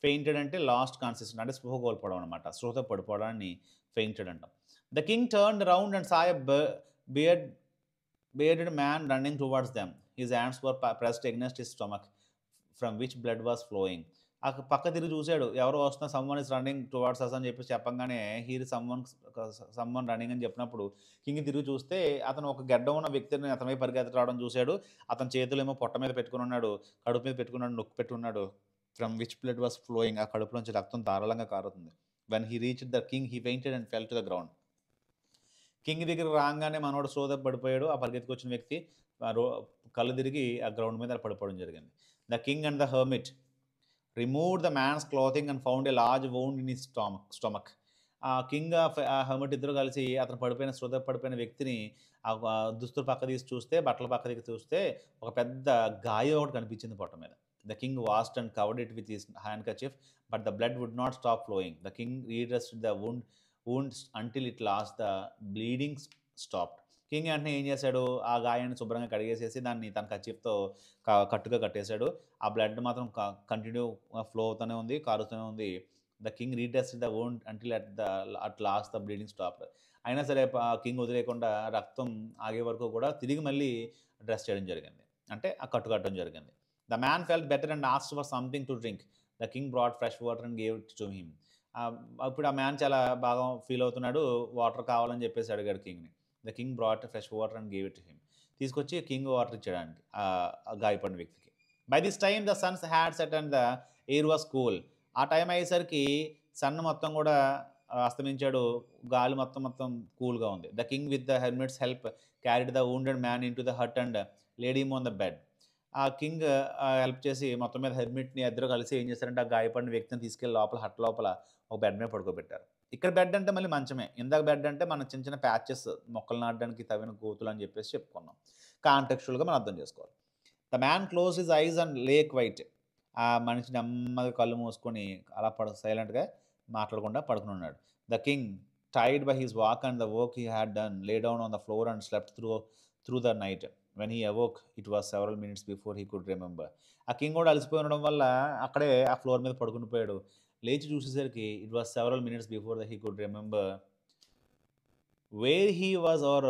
ఫెయింటెడ్ అంటే లాస్ట్ కాన్సిస్టెంట్, అంటే స్పృహ కోల్పోవడం అనమాట. స్పృహతో పడిపోవడాన్ని ఫెయింటెడ్ అంటాం. The king turned round and saw a bearded man running towards them. His hands were pressed against his stomach, from which blood was flowing. ఆ పక్క తిరిగి చూశాడు, ఎవరో వస్తున్నా, సమ్వన్ ఇస్ రన్నింగ్ టువార్డ్స్ అస్ అని చెప్పి చెప్పంగానే హీర్ సమ్వన్ రన్నింగ్ అని చెప్పినప్పుడు కింగ్ తిరిగి చూస్తే అతను ఒక గడ్డ ఉన్న వ్యక్తిని అతని పరిగెత్తి రావడం చూశాడు. అతని చేతులేమో పొట్ట మీద పెట్టుకుని ఉన్నాడు, కడుపు మీద పెట్టుకున్నాడు, నొక్కి పెట్టుకున్నాడు. From which blood was flowing, ఆ కడుపులోంచి రక్తం ధారాళంగా కారుతుంది. When he reached the king he fainted and fell to the ground. King దగ్గర రాగానే మనోడు స్లో పడిపోయాడు. ఆ పరిగెత్తుకొచ్చిన వ్యక్తి కళ్ళు తిరిగి ఆ గ్రౌండ్ మీద పడిపోవడం జరిగింది. The king and the hermit remove the man's clothing and found a large wound in his stomach. ఆ కింగ్ ఆ హర్మిట్ ఇద్దరు కలిసి అతను పడిపోయిన వ్యక్తిని ఆ దుస్తులు పక్క తీసి చూస్తే, బట్టల పక్క తీసి చూస్తే ఒక పెద్ద గాయం ఒకటి కనిపించింది పొట్ట మీద. The king washed and covered it with his handkerchief but the blood would not stop flowing. The king redressed the wounds until it lost the bleeding stopped. King వెంటనే ఏం చేశాడు? ఆ గాయాన్ని శుభ్రంగా కడిగేసేసి దాన్ని తన కర్చీఫ్తో కట్టుగా కట్టేశాడు. ఆ బ్లడ్ మాత్రం కంటిన్యూ ఫ్లో అవుతూనే ఉంది, కారుతూనే ఉంది. The king retested the wound until at last the bleeding stop. అయినా సరే కింగ్ వదిలేయకుండా రక్తం ఆగే వరకు కూడా తిరిగి మళ్ళీ డ్రెస్ చేయడం జరిగింది, అంటే ఆ కట్టడం జరిగింది. The man felt better and asked for something to drink. The king brought fresh water and gave it to him. ఇప్పుడు ఆ మ్యాన్ చాలా బాగా ఫీల్ అవుతున్నాడు, వాటర్ కావాలని చెప్పేసి అడిగాడు కింగ్ని. The king brought fresh water and gave it to him. తీసుకొచ్చి కింగ్ వాటర్ ఇచ్చేయడానికి ఆ గాయపడిన వ్యక్తికి. By this time the suns had set and the air was cool. ఆ టైం అయ్యేసరికి సన్ మొత్తం కూడా అస్తమించాడు, గాలి మొత్తం కూల్గా ఉంది. The king with the hermit's help carried the wounded man into the hut and laid him on the bed. ఆ కింగ్ హెల్ప్ చేసి మొత్తం మీద హెర్మిట్ని ఇద్దరు కలిసి ఏం చేశారంటే ఆ గాయపడిన వ్యక్తిని తీసుకెళ్ళి హట్ లోపల ఒక బెడ్ మీద పడుకోబెట్టారు. ఇక్కడ బెడ్ అంటే మళ్ళీ మంచమే. ఇందాక బెడ్ అంటే మనం చిన్న ప్యాచెస్, మొక్కలు నాటడానికి తవ్విన గోతులు అని చెప్పేసి చెప్పుకున్నాం. కాంటెక్చువల్గా మనం అర్థం చేసుకోవాలి. The man close his eyes and lay quiet. ఆ మనిషి నెమ్మదిగా కళ్ళు మూసుకొని అలా సైలెంట్గా మాట్లాడకుండా పడుకుని ఉన్నాడు. The king tired by his walk and the work he had done, lay down on the floor and slept through the night. When he awoke, it was several minutes before he could remember. ఆ king కూడా అలసిపోయి ఉండడం వల్ల అక్కడే ఆ floor మీద పడుకుని పోయాడు. లేచి చూసేసరికి it was several minutes before the he could remember where he was or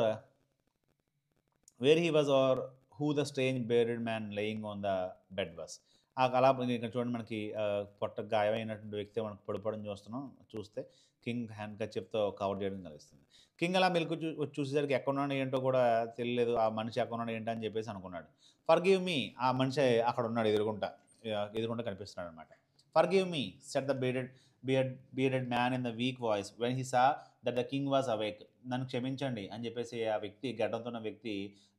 where he was or who the strange beard man laying on the bed was. అలా ఇక్కడ చూడండి, మనకి పొట్ట గాయమైనటువంటి వ్యక్తి మనకు పడిపోవడం చూస్తే కింగ్ హ్యాండ్ కర్చీఫ్తో కవర్ చేయడం కలుస్తుంది. కింగ్ అలా మెలకు చూసేసరికి ఎక్కడున్నాడు ఏంటో కూడా తెలియలేదు. ఆ మనిషి ఎక్కడున్నాడు ఏంటో అని చెప్పేసి అనుకున్నాడు. ఫర్గివ్ మీ, ఆ మనిషి అక్కడ ఉన్నాడు, ఎదురుగుంటా కనిపిస్తున్నాడు అనమాట. Forgive me set the bearded man in the week voice when he saw that the king was awake. నన్ను క్షమించండి అని చెప్పేసి ఆ వ్యక్తి, గడ్డంతో ఉన్న వ్యక్తి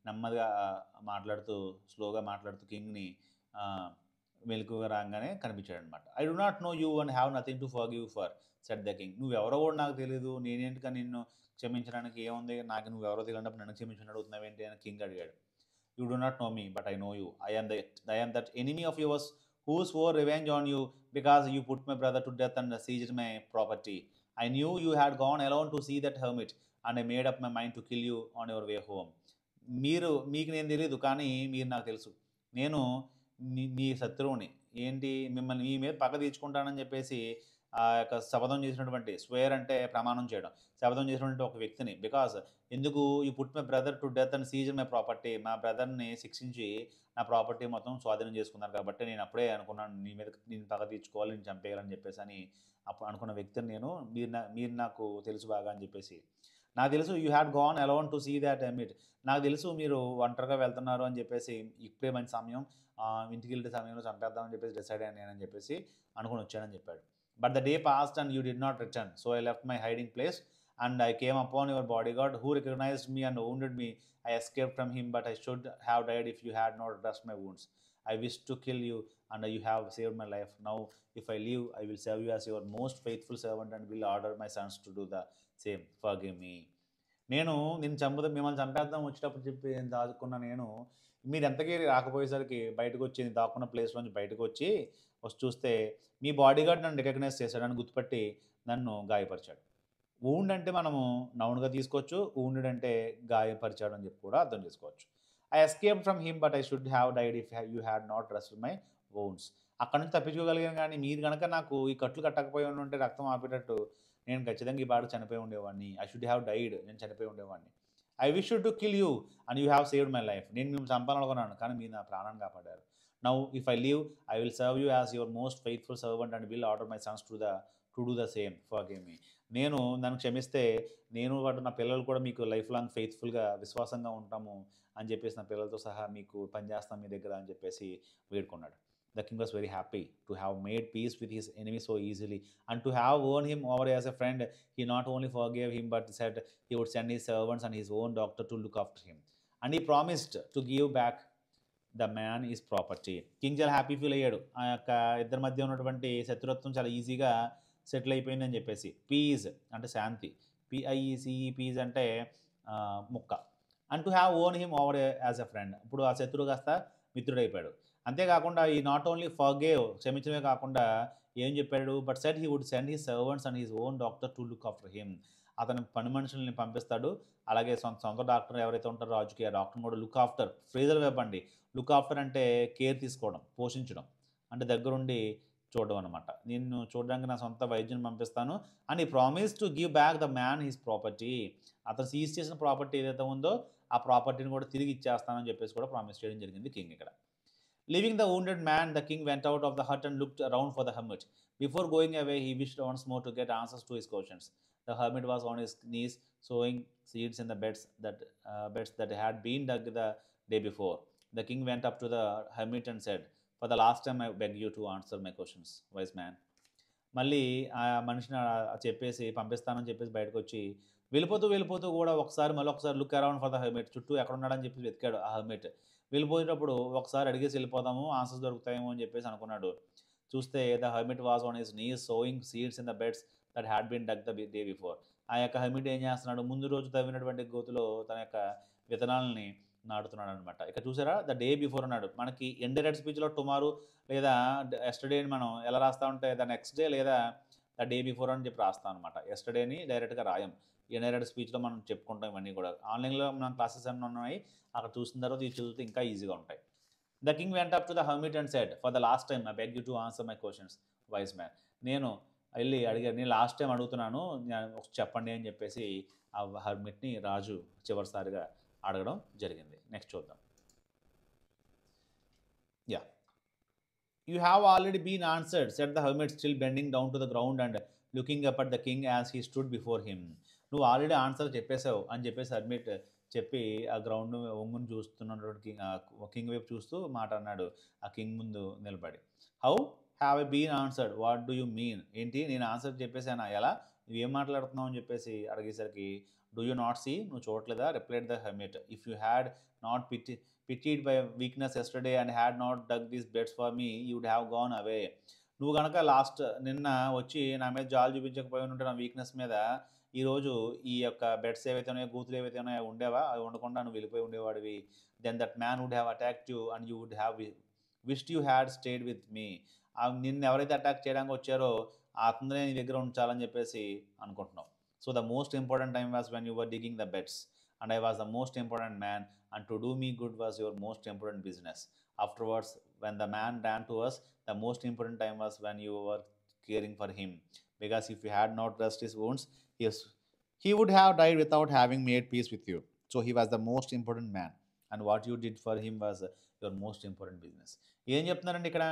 నెమ్మదిగా స్లోగా మాట్లాడుతూ కింగ్ని మెలకుగా రాగానే కనిపించాడు అనమాట. I do not know you and have nothing to forgive for said the king. నువ్వెవరో కూడా నాకు తెలియదు, నేనేంటిగా నిన్ను క్షమించడానికి ఏముంది, నాకు నువ్వెవరో తెలియనప్పుడు నన్ను క్షమించని అడుగుతున్నావేంటి అని కింగ్ అడిగాడు. You do not know me but I know you. I am that enemy of yours who swore revenge on you because you put my brother to death and seized my property. I knew you had gone alone to see that hermit and I made up my mind to kill you on your way home. మీకు నేను తెలియదు, కానీ మీరు నాకు తెలుసు. నేను నీ శత్రువుని, ఏంటి మిమ్మల్ని మీ మీద పగ తీర్చుకుంటానని చెప్పేసి ఆ యొక్క శపథం చేసినటువంటి, స్వేర్ అంటే ప్రమాణం చేయడం, శపథం చేసినటువంటి ఒక వ్యక్తిని. బికాస్ ఎందుకు, you put my brother to death and seize my property, మా బ్రదర్ని శిక్షించి నా ప్రాపర్టీ మొత్తం స్వాధీనం చేసుకున్నారు కాబట్టి నేను అప్పుడే అనుకున్నాను నేను పగ తీర్చుకోవాలి, నేను చంపేయాలని చెప్పేసి అని అప్పుడు అనుకున్న వ్యక్తిని నేను. మీరు నాకు తెలుసు బాగా అని చెప్పేసి. నాకు తెలుసు you had gone alone to see that hermit, నాకు తెలుసు మీరు ఒంటరిగా వెళ్తున్నారు అని చెప్పేసి, ఇప్పుడే మంచి సమయం, ఇంటికి వెళ్ళే సమయంలో చంపేద్దామని చెప్పేసి డిసైడ్ అయ్యాను నేనని చెప్పేసి అనుకుని వచ్చానని చెప్పాడు. But the day passed and you did not return, so I left my hiding place and I came upon your bodyguard who recognized me and wounded me. I escaped from him, but I should have died if you had not dressed my wounds. I wished to kill you and you have saved my life. Now if I live, I will serve you as your most faithful servant and will order my sons to do the same. Forgive me. నేను మిమ్మల్ని చంపేద్దాం వచ్చేటప్పుడు చెప్పి దాచుకున్న నేను, మీరు ఎంతకీ రాకపోయేసరికి బయటకు వచ్చి దాక్కున్న ప్లేస్లోంచి బయటకు వచ్చి చూస్తే మీ బాడీగార్డ్ నన్ను రికగ్నైజ్ చేశాడు, నన్ను గుర్తుపట్టి నన్ను గాయపరిచాడు. వూండ్ అంటే మనము నౌన్గా తీసుకోవచ్చు, వూండెడ్ అంటే గాయపరిచాడు అని చెప్పి కూడా అర్థం చేసుకోవచ్చు. I escape from him but I should have died if you had not rested my wounds. అక్కడి నుంచి తప్పించుకోగలిగాను, కానీ మీరు కనుక నాకు ఈ కట్లు కట్టకపోయి ఉంటే, రక్తం ఆపేటట్టు, నేను ఖచ్చితంగా ఈ పాటకు చనిపోయి ఉండేవాడిని. ఐ షుడ్ హ్యావ్ డైడ్, నేను చనిపోయి ఉండేవాడిని. I wish to kill you and you have saved my life, నేను మిమ్మల్ని చంపాలనుకున్నాను కానీ మీరు నా ప్రాణాన్ని కాపాడారు. Now if I live, I will serve you as your most faithful servant and will order my Sons to do the same. Forgive me. నన్ను క్షమిస్తే నేను వాటి నా పిల్లలు కూడా మీకు లైఫ్ లాంగ్ ఫెయిత్ఫుల్గా విశ్వాసంగా ఉంటాము అని చెప్పేసి, నా పిల్లలతో సహా మీకు పనిచేస్తాం మీ దగ్గర అని చెప్పేసి వేడుకున్నాడు. The king was very happy to have made peace with his enemy so easily and to have won him over as a friend. He not only forgave him but said he would send his servants and his own doctor to look after him. And he promised to give back the man his property. King చాలా happy feel అయ్యాడు. ఆ యొక్క ఇద్దరి మధ్య ఉన్నటువంటి శత్రుత్వం చాలా ఈజీగా సెటిల్ అయిపోయిందని చెప్పేసి. పీస్ అంటే శాంతి, పిఐఈసిఈ, పీస్ అంటే ముక్క. And to have own him over as a friend, ఇప్పుడు ఆ శత్రువు కాస్త మిత్రుడైపోయాడు. అంతేకాకుండా ఈ నాట్ ఓన్లీ ఫర్గేవ్, క్షమించడమే కాకుండా ఏం చెప్పాడు, but said he would send his servants and his own doctor to look after him. అతని పని మనుషుల్ని పంపిస్తాడు, అలాగే సొంత డాక్టర్ ఎవరైతే ఉంటారో రాజుకి, ఆ డాక్టర్ని కూడా లుక్ ఆఫ్టర్, ఫ్రీజర్ వెబ్బండి. లుక్ ఆఫ్టర్ అంటే కేర్ తీసుకోవడం, పోషించడం, అంటే దగ్గరుండి చూడడం అనమాట. నిన్ను చూడడానికి నా సొంత వైద్యుని పంపిస్తాను. అండ్ ఈ promise to give back the man his property, అతను సీజ్ చేసిన ప్రాపర్టీ ఏదైతే ఉందో ఆ ప్రాపర్టీని కూడా తిరిగి ఇచ్చేస్తానని చెప్పేసి కూడా ప్రామిస్ చేయడం జరిగింది కింగ్ ఇక్కడ. Leaving the wounded man, the king went out of the hut and looked around for the hermit. Before going away, he wished once more to get answers to his questions. The hermit was on his knees, sowing seeds in the beds that had been dug the day before. The king went up to the hermit and said, "For the last time, I beg you to answer my questions, wise man." మళ్ళీ ఆ మనిషిని చెప్పేసి పంపిస్తానని చెప్పేసి బయటకు వచ్చి వెళ్ళిపోతూ కూడా ఒకసారి look around for the hermit, చుట్టూ ఎక్కడ ఉన్నాడని చెప్పి వెతికాడు ఆ హెర్మిట్. వెళ్ళిపోయేటప్పుడు ఒకసారి అడిగేసి వెళ్ళిపోదాము, ఆన్సర్స్ దొరుకుతాయేమో అని చెప్పేసి అనుకున్నాడు. చూస్తే the hermit was on his knees sowing seeds in the beds that had been dug the day before. ఆ యొక్క హెర్మిట్ ఏం చేస్తున్నాడు, ముందు రోజు తవ్వినటువంటి గోతులో తన యొక్క విత్తనాలని నాటుతున్నాడు అనమాట. ఇక చూసారా, ద డే బిఫోర్ అన్నాడు. మనకి ఇండైరెక్ట్ స్పీచ్లో టుమారో లేదా ఎస్టర్డే అని మనం ఎలా రాస్తా ఉంటే ద నెక్స్ట్ డే లేదా ద డే బిఫోర్ అని చెప్పి రాస్తాం అనమాట. ఎస్టర్డేని డైరెక్ట్గా రాయం. జనరేటెడ్ స్పీచ్లో మనం చెప్పుకుంటాం ఇవన్నీ కూడా. ఆన్లైన్లో మనం క్లాసెస్ అన్నీ ఉన్నాయి, అక్కడ చూసిన తర్వాత ఇవి చదివితే ఇంకా ఈజీగా ఉంటాయి. The king went up to the hermit and said, for the last time I beg you to answer my questions vice man. నేను వెళ్ళి అడిగాను, నేను లాస్ట్ టైం అడుగుతున్నాను, చెప్పండి అని చెప్పేసి ఆ హర్మిట్ని రాజు చివరిసారిగా అడగడం జరిగింది. నెక్స్ట్ చూద్దాం. Yeah, you have already been answered, said the hermit still bending down to the ground and looking up at the king as he stood before him. నువ్వు ఆల్రెడీ ఆన్సర్ చెప్పేశావు అని చెప్పేసి హర్మిట్ చెప్పి ఆ గ్రౌండ్ ఒంగుని చూస్తున్నటువంటి king వైపు చూస్తూ మాట అన్నాడు ఆ కింగ్ ముందు నిలబడి. How have I been answered, what do you mean? ఏంటి, నేను ఆన్సర్ చెప్పేశానా, ఎలా, నువ్వేం మాట్లాడుతున్నావు అని చెప్పేసి అడిగేసరికి, డూ యూ నాట్ సీ, నువ్వు చూడలేదా, replied the hermit, if you had not pitied by weakness yesterday and had not dug these beds for me, you would have gone away. నువ్వు కనుక నిన్న వచ్చి నా మీద జాలు చూపించకపోయి ఉంటే నా వీక్నెస్ మీద, ఈరోజు ఈ యొక్క బెడ్స్ ఏవైతే ఉన్నాయో, గూతులు ఏవైతే ఉన్నాయో ఉండేవా, అవి ఉండకుండా నువ్వు వెళ్ళిపోయి ఉండేవాడివి. Then that man would have attacked you and you would have wished you had stayed with me. నిన్ను ఎవరైతే అటాక్ చేయడానికి వచ్చారో అతనే నీ దగ్గర ఉంచాలని చెప్పేసి అనుకుంటున్నావు. So the most important time was when you were digging the beds and I was the most important man, and to do me good was your most important business. Afterwards, when the man ran to us, the most important time was when you were caring for him. Because if you had not dressed his wounds, he would have died without having made peace with you. So he was the most important man, and what you did for him was your most important business. ఏం చెప్తున్నారండి ఇక్కడ,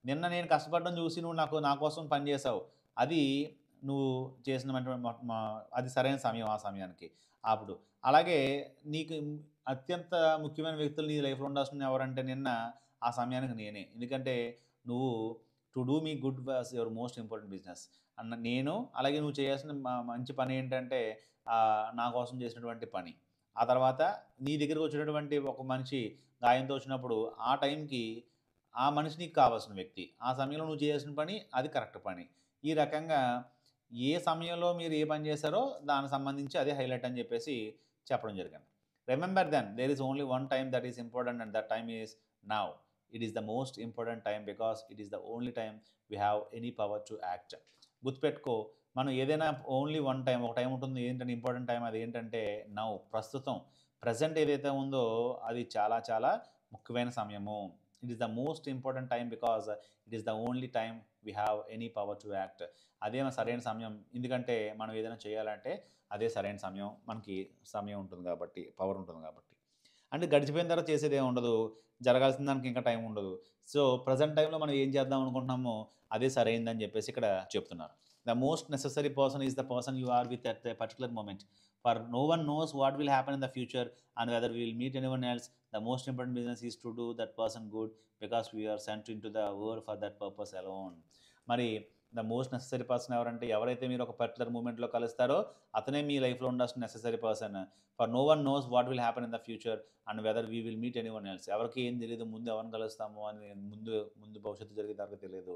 నిన్న నేను కష్టపడడం చూసి నువ్వు నా కోసం పని చేసావు, అది నువ్వు చేసిన అది సరైన సమయం, ఆ సమయానికి అప్పుడు. అలాగే నీకు అత్యంత ముఖ్యమైన వ్యక్తులు నీ లైఫ్లో ఉండాల్సిన ఎవరంటే నిన్న ఆ సమయానికి నేనే. ఎందుకంటే నువ్వు to do me good was your most important business అన్న నేను. అలాగే నువ్వు చేయాల్సిన మంచి పని ఏంటంటే నా కోసం చేసినటువంటి పని. ఆ తర్వాత నీ దగ్గరికి వచ్చినటువంటి ఒక మనిషి గాయంతో వచ్చినప్పుడు ఆ టైంకి ఆ మనిషి నీకు కావాల్సిన వ్యక్తి, ఆ సమయంలో నువ్వు చేయాల్సిన పని అది కరెక్ట్ పని. ఈ రకంగా ఏ సమయంలో మీరు ఏ పని చేశారో దానికి సంబంధించి అదే హైలైట్ అని చెప్పేసి చెప్పడం జరిగింది. Remember then there is only one time that is important and that time is now. It is the most important time because it is the only time we have any power to act. గుర్తుపెట్టుకో, మనం ఏదైనా only one time, ఒక time ఉంటుంది ఏంటంటే important time, అది ఏంటంటే now, ప్రస్తుతం, present ఏదైతే ఉందో అది చాలా చాలా ముఖ్యమైన సమయము. It is the most important time because it is the only time we have any power to act. అదే సరైన సమయం, ఎందుకంటే మనం ఏదైనా చేయాలంటే అదే సరైన సమయం, మనకి సమయం ఉంటుంది కాబట్టి, పవర్ ఉంటుంది కాబట్టి. అంటే గడిచిపోయిన తర్వాత చేసేది ఏమి ఉండదు, జరగాల్సిన దానికి ఇంకా టైం ఉండదు. సో ప్రజెంట్ టైంలో మనం ఏం చేద్దాం అనుకుంటున్నామో అదే సరైందని చెప్పేసి ఇక్కడ చెప్తున్నారు. The most necessary person is the person you are with at the particular moment, for no one knows what will happen in the future and whether we will meet anyone else. The most important business is to do that person good because we are sent into the world for that purpose alone. మరి the most necessary person ఎవరంటే, ఎవరైతే మీరు ఒక particular మూమెంట్లో కలుస్తారో అతనే మీ లైఫ్లో ఉండాల్సిన necessary person. For no one knows what will happen in the future and whether we will meet anyone else. ఎవరికి ఏం తెలియదు, ముందు ఎవరిని కలుస్తామో అని, ముందు భవిష్యత్తు జరిగే దాకా తెలియదు.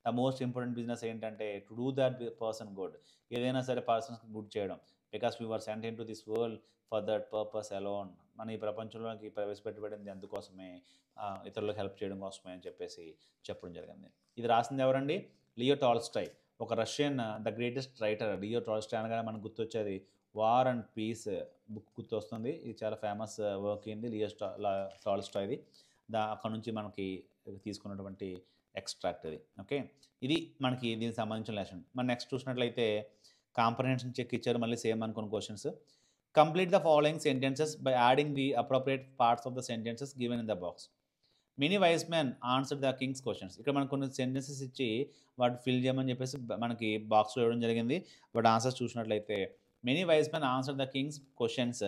ద మోస్ట్ ఇంపార్టెంట్ బిజినెస్ ఏంటంటే to do that person good, ఏదైనా సరే పర్సన్స్కి గుడ్ చేయడం. Because we were cent in to this world for that purpose alone. మన ఈ ప్రపంచంలోకి ప్రవేశపెట్టబడింది అందుకోసమే, ఇతరులకు హెల్ప్ చేయడం కోసమే అని చెప్పేసి చెప్పడం జరిగింది. ఇది రాసింది ఎవరండి? లియో టాల్స్టాయ్, ఒక Russian the greatest writer. Leo Tolstoy అనగానే మనకు గుర్తొచ్చేది వార్ అండ్ పీస్ బుక్ గుర్తొస్తుంది. ఇది చాలా ఫేమస్ వర్క్ అయింది లియో టాల్స్టాయ్ది. అక్కడ నుంచి మనకి తీసుకున్నటువంటి ఎక్స్ట్రాక్ట్ ఇది. ఓకే, ఇది మనకి దీనికి సంబంధించిన లెసన్. మనం నెక్స్ట్ చూసినట్లయితే కాంప్రహెన్షన్ చెక్ ఇచ్చారు, మళ్ళీ సేమ్ అనుకున్న questions. Complete the following sentences by adding the appropriate parts of the sentences given in the box. Many wise men answer the king's questions. ఇక్కడ మనకు కొన్ని సెంటెన్సెస్ ఇచ్చి వాటి ఫిల్ చేయమని చెప్పేసి మనకి బాక్స్లో ఇవ్వడం జరిగింది. వాటి ఆన్సర్స్ చూసినట్లయితే many wise men answer the king's questions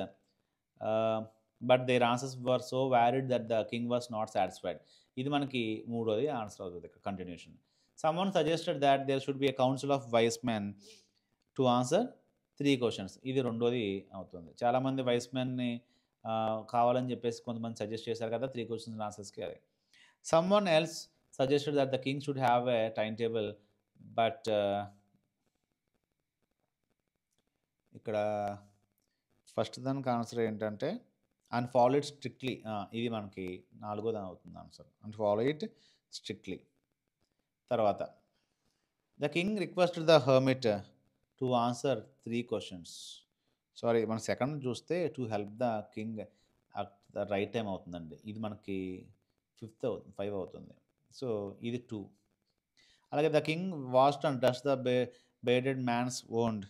but their answers were so valid that the king was not satisfied. ఇది మనకి మూడోది ఆన్సర్ అవుతుంది ఇక్కడ, continuation. Someone suggested that there should be a council of wise men to answer 3 questions. ఇది రెండోది అవుతుంది. చాలామంది vice మెన్ని కావాలని చెప్పేసి కొంతమంది సజెస్ట్ చేశారు కదా 3 క్వశ్చన్స్ ఆన్సర్స్కి. అది someone else suggested that the king should have a time table బట్ ఇక్కడ ఫస్ట్ దానికి ఆన్సర్ ఏంటంటే అండ్ ఫాలో ఇట్ స్ట్రిక్ట్లీ. ఇది మనకి నాలుగోది అవుతుంది answer, and follow it strictly. తర్వాత the king requested the hermit to answer 3 questions. Sorry, మన సెకండ్ చూస్తే to help the king at the right time అవుతుందండి. ఇది మనకి ఫిఫ్త్ అవుతుంది, 5 అవుతుంది. సో ఇది 2. అలాగే the king washed and dressed the bearded man's wound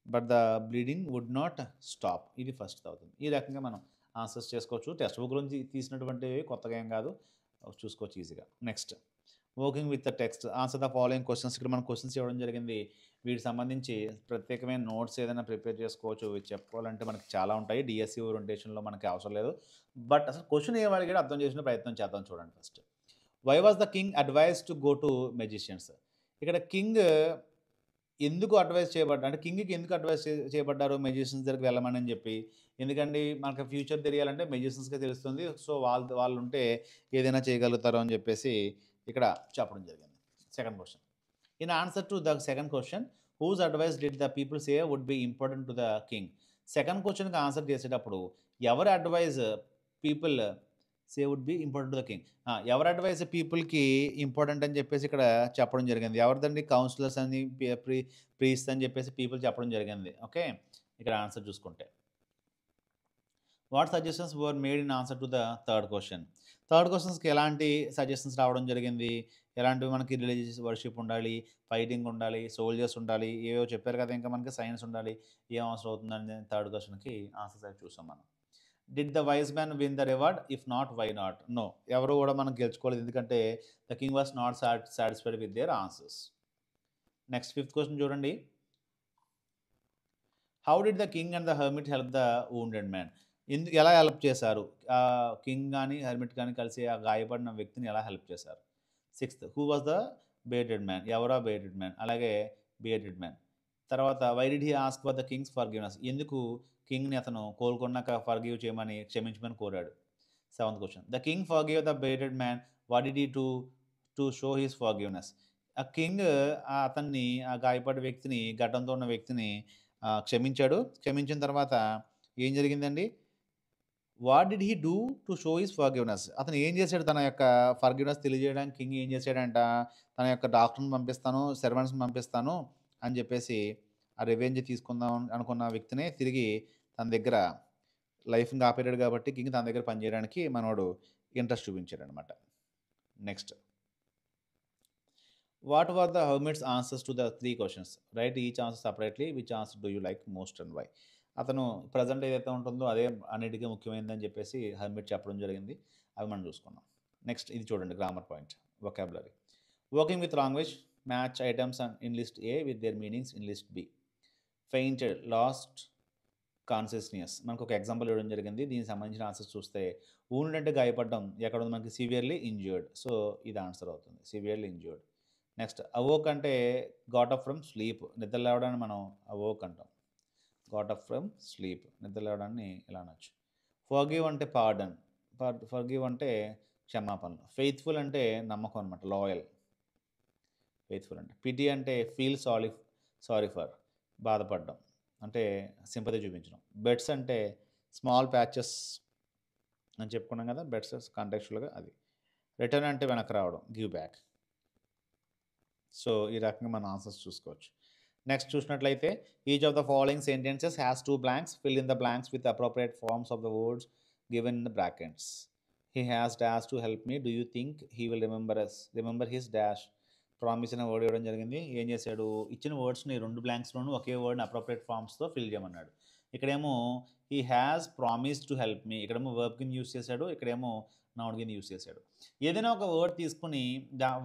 but the bleeding would not stop. ఇది ఫస్ట్ అవుతుంది. ఈ రకంగా మనం ఆన్సర్స్ చేసుకోవచ్చు. టెక్స్ట్ బుక్ నుంచి తీసినటువంటివి కొత్తగా ఏం కాదు, చూసుకోవచ్చు ఈజీగా. Next, working with the text answer the following questions. ఇక్కడ మనం క్వశ్చన్స్ ఇవ్వడం జరిగింది. వీటికి సంబంధించి ప్రత్యేకమైన నోట్స్ ఏదైనా ప్రిపేర్ చేసుకోవచ్చు. ఇవి చెప్పుకోవాలంటే మనకి చాలా ఉంటాయి. డిఎస్సి ఓరియంటేషన్లో మనకి అవసరం లేదు. బట్ అసలు క్వశ్చన్ ఏం అడిగాడో అర్థం చేసిన ప్రయత్నం చేద్దాం. చూడండి first, why was the king advise to go to magicians. ఇక్కడ కింగ్ ఎందుకు అడ్వైస్ చేయబడ్డా అంటే కింగ్కి ఎందుకు అడ్వైస్ చేయబడ్డారు మెజిషియన్స్ దగ్గరికి వెళ్ళమని అని చెప్పి. ఎందుకండి మనకు ఫ్యూచర్ తెలియాలంటే మెజిషియన్స్కే తెలుస్తుంది. సో వాళ్ళు ఉంటే ఏదైనా చేయగలుగుతారు అని చెప్పేసి ఇక్కడ చెప్పడం జరిగింది. Second question, in answer to the second question, whose advice did the people say would be important to the king. సెకండ్ క్వశ్చన్కి ఆన్సర్ చేసేటప్పుడు ఎవరి advise people say would be important to the king, ఎవరి అడ్వైస్ పీపుల్కి important అని చెప్పేసి ఇక్కడ చెప్పడం జరిగింది. ఎవరిదండి, కౌన్సిలర్స్ అని ప్రీస్ట్ అని చెప్పేసి పీపుల్ చెప్పడం జరిగింది. ఓకే, ఇక్కడ ఆన్సర్ చూసుకుంటే what suggestions were made in answer to the third question. Third క్వశ్చన్స్కి ఎలాంటి సజెషన్స్ రావడం జరిగింది, ఎలాంటివి మనకి రిలీజియస్ వర్షిప్ ఉండాలి, ఫైటింగ్ ఉండాలి, సోల్జర్స్ ఉండాలి, ఏవో చెప్పారు కదా, ఇంకా మనకి సైన్స్ ఉండాలి, ఏం అవసరం అవుతుందని థర్డ్ క్వశ్చన్కి ఆన్సర్స్ అయితే చూసాం మనం. Did the wise man win the reward, if not why not. No, ఎవరు కూడా మనం గెలుచుకోలేదు, ఎందుకంటే the king was not satisfied with their answers. Next fifth question చూడండి, how did the king and the hermit help the wounded man. ఎలా help చేశారు, king కానీ hermit కానీ కలిసి ఆ గాయపడిన వ్యక్తిని ఎలా హెల్ప్ చేశారు. Sixth, who was the bearded man, ఎవరా బేటెడ్ మ్యాన్, అలాగే బేటెడ్ మ్యాన్. తర్వాత why did he ask for the king's forgiveness, ఎందుకు కింగ్ని అతను కోలుకున్నాక ఫర్గివ్ చేయమని, క్షమించమని కోరాడు. Seventh question, the king forgive the bearded man, what did he to show his forgiveness. ఆ కింగ్ అతన్ని, ఆ గాయపడే వ్యక్తిని, గడ్డంతో ఉన్న వ్యక్తిని క్షమించాడు. క్షమించిన తర్వాత ఏం జరిగిందండి, what did he do to show his forgiveness. అతను ఏం చేశాడు, తన యొక్క ఫర్గివ్నెస్ తెలియజేయడానికి కింగ్ ఏం చేశాడంట, తన యొక్క డాక్టర్ని పంపిస్తాను, సర్వెంట్స్ని పంపిస్తాను అని చెప్పేసి ఆ రివెంజ్ తీసుకుందాం అనుకున్న వ్యక్తినే తిరిగి తన దగ్గర లైఫ్ని ఆపేరాడు. కాబట్టి కింగ్ తన దగ్గర పనిచేయడానికి మనోడు ఇంట్రెస్ట్ చూపించాడు అనమాట. Next, what were the hermit's answers to the 3 questions, write each answer separately, which answer do you like most and why. అతను ప్రజెంట్ ఏదైతే ఉంటుందో అదే అన్నిటికీ ముఖ్యమైనదని చెప్పేసి హర్మిట్ చెప్పడం జరిగింది. అవి మనం చూసుకున్నాం. నెక్స్ట్ ఇది చూడండి, grammar point, vocabulary. Working with language, match items in list A with their meanings in list B. Fainted, lost consciousness, మనకు ఒక ఎగ్జాంపుల్ ఇవ్వడం జరిగింది. దీనికి సంబంధించిన ఆన్సర్స్ చూస్తే వూండ్ అంటే గాయపడడం, ఎక్కడ ఉంది మనకి, సివియర్లీ ఇంజ్యూర్డ్. సో ఇది ఆన్సర్ అవుతుంది, సివియర్లీ ఇంజ్యూర్డ్. నెక్స్ట్, అవోక్ అంటే గాట్ అప్ ఫ్రమ్ స్లీప్, నిద్ర లేవడాన్ని మనం అవోక్ అంటాం. గాట్ అప్ ఫ్రమ్ స్లీప్, నిద్ర లేవడాన్ని ఇలా అనొచ్చు. ఫర్గివ్ అంటే పార్డన్, ఫర్గివ్ అంటే క్షమాపణలు. ఫెయిత్ఫుల్ అంటే నమ్మకం అనమాట, లాయల్. ఫెయిత్ఫుల్ అంటే పిటి అంటే ఫీల్ సారీ ఫర్, బాధపడడం అంటే సింపతి చూపించడం. బెడ్స్ అంటే స్మాల్ ప్యాచెస్ అని చెప్పుకున్నాం కదా, బెడ్స్ కాంటెక్చువల్గా అది. రిటర్న్ అంటే వెనక్కి రావడం, గివ్ బ్యాక్. సో ఈ రకంగా మన ఆన్సర్స్ చూసుకోవచ్చు. నెక్స్ట్ చూసినట్లయితే, each of the following sentences has 2 blanks, fill in the blanks with appropriate forms of the words given in the brackets. He has dash to help me, do you think he will remember his dash. Promise అనే word ఇవ్వడం జరిగింది. ఏం చేశాడు, ఇచ్చిన వర్డ్స్ని 2 బ్లాంక్స్లోనూ ఒకే వర్డ్ని appropriate ఫార్మ్స్తో fill చేయమన్నాడు. ఇక్కడేమో he has promise to help me, ఇక్కడేమో verb కింద యూస్ చేశాడు, ఇక్కడేమో నౌన్ కింద యూస్ చేశాడు. ఏదైనా ఒక వర్డ్ తీసుకుని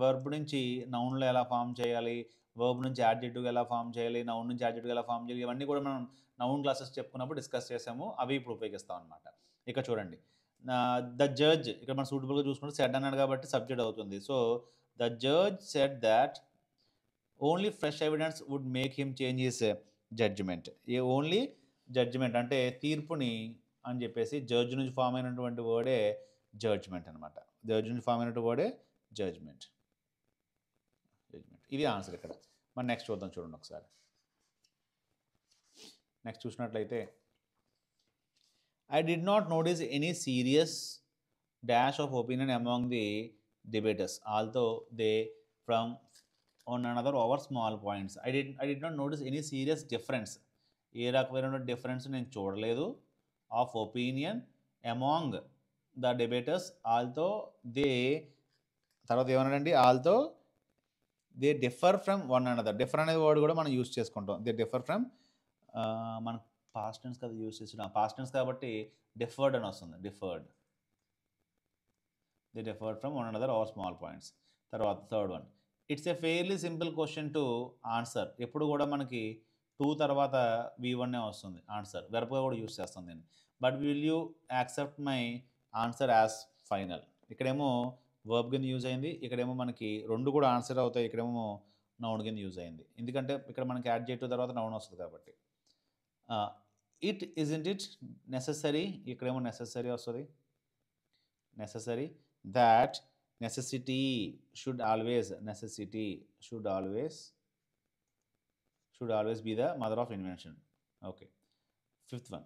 వర్బ్ నుంచి నౌన్లో ఎలా ఫామ్ చేయాలి, వర్బ్ నుంచి యాడ్జెక్టివ్ ఎలా ఫామ్ చేయాలి, నౌన్ నుంచి యాడ్జెక్టివ్ ఎలా ఫామ్ చేయాలి, ఇవన్నీ కూడా మనం నౌన్ క్లాసెస్ చెప్పుకున్నప్పుడు డిస్కస్ చేసాము. అవి ఇప్పుడు ఉపయోగిస్తాం అనమాట. ఇక చూడండి, ద జడ్జ్, ఇక్కడ మనం సూటబుల్గా చూసుకుంటే సెడ్ అన్నాడు కాబట్టి సబ్జెక్ట్ అవుతుంది. So the judge said that only fresh evidence would make him change his judgement. Only judgement అంటే తీర్పుని అని చెప్పేసి, జడ్జ్ నుంచి ఫామ్ అయినటువంటి వర్డే జడ్జ్మెంట్ అనమాట. జడ్జ్ నుంచి ఫామ్ అయినటువంటి వర్డే జడ్జ్మెంట్. ఇది ఆన్సర్ ఇక్కడ. మరి నెక్స్ట్ చూద్దాం, చూడండి ఒకసారి. నెక్స్ట్ చూసినట్లయితే, I did not notice any serious dash of opinion among the డిబేటర్స్ although they from on another over small points. I did not notice any serious difference. ఏ రకమైన డిఫరెన్స్ నేను చూడలేదు of opinion among the debaters although they తర్వాత ఏమన్నాడండి although they differ from one another. Differ అనే word కూడా మనం use చేసుకుంటాం. దే డిఫర్ ఫ్రమ్ మన పాస్ట్ టెన్స్ కదా యూస్ చేస్తున్నాం. పాస్ట్ టెన్స్ కాబట్టి డిఫర్డ్ అని వస్తుంది. They differed from one another or small points. తర్వాత third one, it's a fairly simple question to answer. ఎప్పుడు కూడా మనకి టూ తర్వాత V1 వస్తుంది ఆన్సర్. వెర్బ్గా కూడా యూస్ చేస్తాం దీన్ని. But will you accept my answer as final. ఇక్కడేమో వర్బ్ కింద యూజ్ అయింది, ఇక్కడేమో మనకి రెండు కూడా ఆన్సర్ అవుతాయి, ఇక్కడేమో నౌన్ కింద యూజ్ అయింది. ఎందుకంటే ఇక్కడ మనకి యాడ్జెక్టివ్ తర్వాత నౌన్ వస్తుంది కాబట్టి. ఇట్ ఇజంట్ ఇట్ నెససరీ, ఇక్కడేమో నెససరీ వస్తుంది. Necessary that necessity should always be the mother of invention. Okay, fifth one,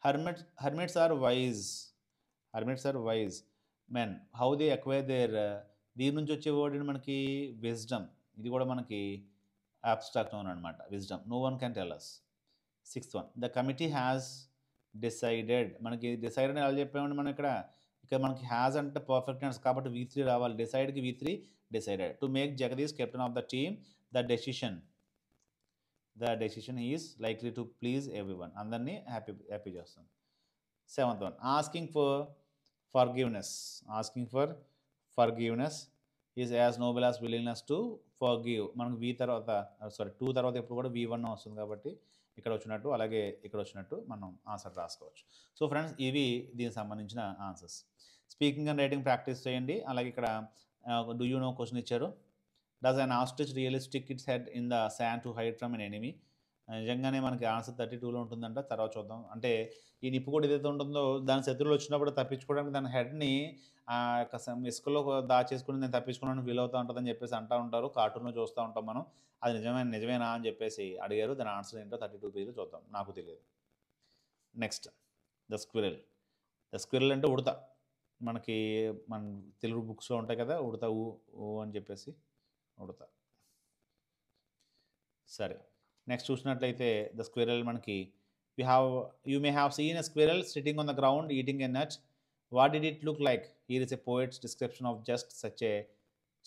hermits are wise men. How they acquire their దీని నుంచి వచ్చే వర్డ్ మనకి విజ్డమ్. ఇది కూడా మనకి abstract noun అనమాట. Wisdom, no one can tell us. Sixth one, the committee has decided. మనకి decided ఎలా చెప్పామండి మనం ఇక్కడ మనకి హ్యాజ్ అంటే పర్ఫెక్ట్ టెన్స్ కాబట్టి V3 రావాలి. డిసైడ్కి V3 decided. To make Jagadish captain of the team, the decision is likely to please everyone. అందరినీ హ్యాపీ చేస్తుంది. Seventh one, asking for forgiveness is as Nobel as willingness to forgive. మనకు two తర్వాత ఎప్పుడు కూడా V1 వస్తుంది కాబట్టి ఇక్కడ వచ్చినట్టు అలాగే ఇక్కడ వచ్చినట్టు మనం ఆన్సర్ రాసుకోవచ్చు. సో ఫ్రెండ్స్, ఇవి దీనికి సంబంధించిన answers. Speaking and writing practice చేయండి. అలాగే ఇక్కడ డూ యూ నో క్వశ్చన్ ఇచ్చారు. Does an ostrich really stick it's head in the sand to hide from N enemy. నిజంగానే మనకి ఆన్సర్ 32లో ఉంటుందంట. తర్వాత చూద్దాం. అంటే ఈ నిప్పు కూడా ఏదైతే ఉంటుందో దాని శత్రువులు వచ్చినప్పుడు తప్పించుకోవడానికి దాని హెడ్ని ఇసుకలో దాచేసుకుని నేను తప్పించుకున్నాను ఫీల్ అవుతూ ఉంటుందని చెప్పేసి అంటూ ఉంటారు. కార్టూన్లో చూస్తూ ఉంటాం మనం. అది నిజమేనా అని చెప్పేసి అడిగారు. దాని ఆన్సర్ ఏంటో 32 పేజీలో చూద్దాం. నాకు తెలియదు. నెక్స్ట్, ద స్క్విరల్ అంటే ఉడత. మనకి మన తెలుగు బుక్స్లో ఉంటాయి కదా, ఉడత ఊ అని చెప్పేసి ఉడత. సరే, నెక్స్ట్ చూసినట్లయితే ద స్క్విరల్ మనకి you may have seen a squirrel sitting on the ground eating a nut. What did it look like? Here is a poet's description of just such a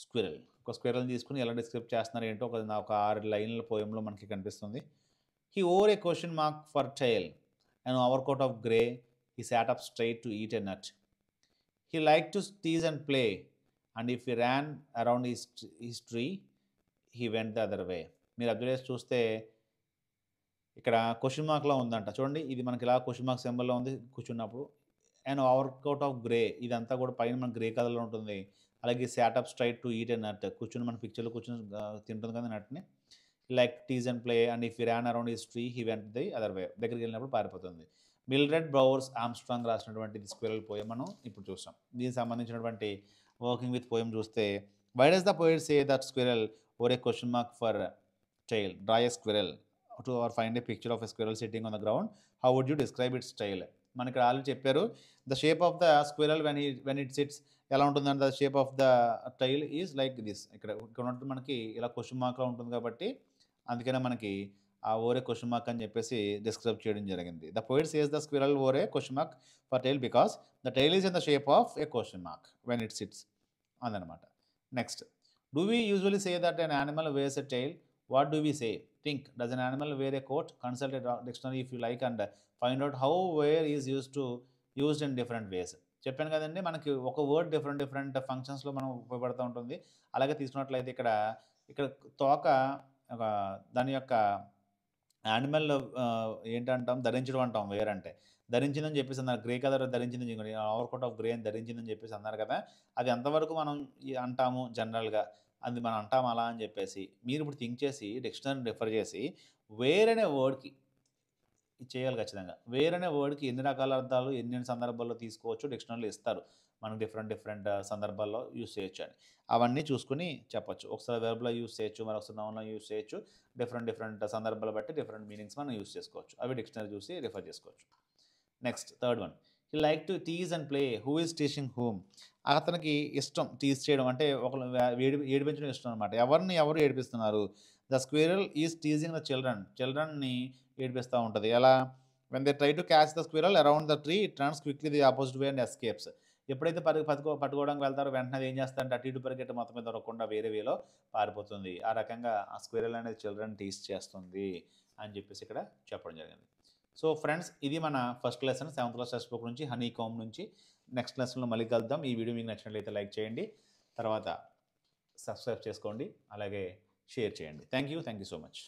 squirrel. ఒక స్క్విరల్ని తీసుకుని ఎలా describe చేస్తున్నారు ఏంటో ఒక 6 లైన్ల పోయంలో మనకి కనిపిస్తుంది. He over a question mark for tail and overcoat of grey. He sat up straight to eat a nut. He like to tease and play and if he ran around his tree he went the other way. మీరు observe చేసి చూస్తే ఇక్కడ question మార్క్లో ఉందంట. చూడండి, ఇది మనకి ఇలా question mark సింబల్లో ఉంది కూర్చున్నప్పుడు. And overcoat of grey, ఇదంతా కూడా పైన మన గ్రే కలర్లో ఉంటుంది. అలాగే sat up straight to eat and nut, కూర్చుని మన పిక్చర్లో కూర్చొని తింటుంది కదా నట్ని. Like tease and play and if he ran around his tree he went the other way. దగ్గరికి వెళ్ళినప్పుడు పారిపోతుంది. మిల్డ్రెడ్ బ్రౌర్స్ ఆమ్స్ట్రాంగ్ రాసినటువంటి ది స్క్విరల్ పోయం మనం ఇప్పుడు చూస్తాం. దీనికి సంబంధించినటువంటి వర్కింగ్ విత్ పోయం చూస్తే, why does the poet say that squirrel over a question mark for tail? Draw a squirrel or find a picture of a squirrel sitting on the ground. How would you describe its tail? మనకి ఇక్కడ already చెప్పారు. The shape of the squirrel when it sits ఎలా ఉంటుందంటే the shape of the tail is like this. ఇక్కడ ఉన్నట్టు మనకి ఇలా question మార్క్లో ఉంటుంది కాబట్టి అందుకనే మనకి ఆ ఓరే క్వశ్చన్ మార్క్ అని చెప్పేసి డిస్క్రైబ్ చేయడం జరిగింది. The poet says the squirrel wore question mark for tail because the tail is in the shape of a question mark when it sits అందనమాట. Next, do we usually say that an animal wears a tail? What do we say? Think. Does an animal wear a coat? Consult a dictionary if you like and find out how wear is used in different ways. చెప్పాను కదండి, మనకి ఒక word different ఫంక్షన్స్లో మనం ఉపయోగపడుతూ ఉంటుంది. అలాగే తీసుకున్నట్లయితే ఇక్కడ తోక దాని యొక్క యానిమల్ ఏంటంటాం, ధరించడం అంటాం. వేర్ అంటే ధరించిందని చెప్పేసి అన్నారు. గ్రే కలర్ ధరించిందని, ఓవర్ కోట్ ఆఫ్ గ్రే అని ధరించిందని చెప్పేసి అన్నారు కదా. అది ఎంతవరకు మనం అంటాము జనరల్గా, అది మనం అంటాం అలా అని చెప్పేసి మీరు ఇప్పుడు థింక్ చేసి డిక్షనరీని రిఫర్ చేసి వేర్ అనే వర్డ్కి చేయాలి. ఖచ్చితంగా వేర్ అనే వర్డ్కి ఎన్ని రకాల అర్థాలు ఎన్ని సందర్భాల్లో తీసుకోవచ్చు డిక్షనరీలో ఇస్తారు. మనం డిఫరెంట్ సందర్భాల్లో యూస్ చేయొచ్చు అని అవన్నీ చూసుకుని చెప్పొచ్చు. ఒకసారి వెర్బ్లో యూస్ చేయొచ్చు, మరొకసారి నౌన్లో యూస్ చేయొచ్చు. డిఫరెంట్ సందర్భాలు బట్టి డిఫరెంట్ మీనింగ్స్ మనం యూస్ చేసుకోవచ్చు. అవి డిక్షనరీ చూసి రిఫర్ చేసుకోవచ్చు. Next, third one, he like to tease and play. Who is teaching whom? అతనికి ఇష్టం టీజ్ చేయడం అంటే ఒకళ్ళు ఏడిపించడం ఇష్టం అనమాట. ఎవరు ఏడిపిస్తున్నారు? The squirrel is teasing the చిల్డ్రన్ని ఏడిపిస్తూ ఉంటుంది. ఎలా? When they try to catch the squirrel around the tree it turns quickly the opposite way and escapes. ఎప్పుడైతే పట్టుకోవడానికి వెళ్తారో వెంటనే అది ఏం చేస్తారంటే అటు ఇటు పరిగెట్టి మొత్తం మీద దొరకకుండా వేరే వేలో పారిపోతుంది. ఆ రకంగా ఆ స్క్విరల్ అనేది చిల్డ్రన్ టీజ్ చేస్తుంది అని చెప్పేసి ఇక్కడ చెప్పడం జరిగింది. సో ఫ్రెండ్స్, ఇది మన first lesson 7th class text book నుంచి, హనీ కామ్ నుంచి. నెక్స్ట్ లెసన్లో మళ్ళీ కలుద్దాం. ఈ వీడియో మీకు నచ్చినట్లయితే లైక్ చేయండి, తర్వాత సబ్స్క్రైబ్ చేసుకోండి, అలాగే షేర్ చేయండి. Thank you so much.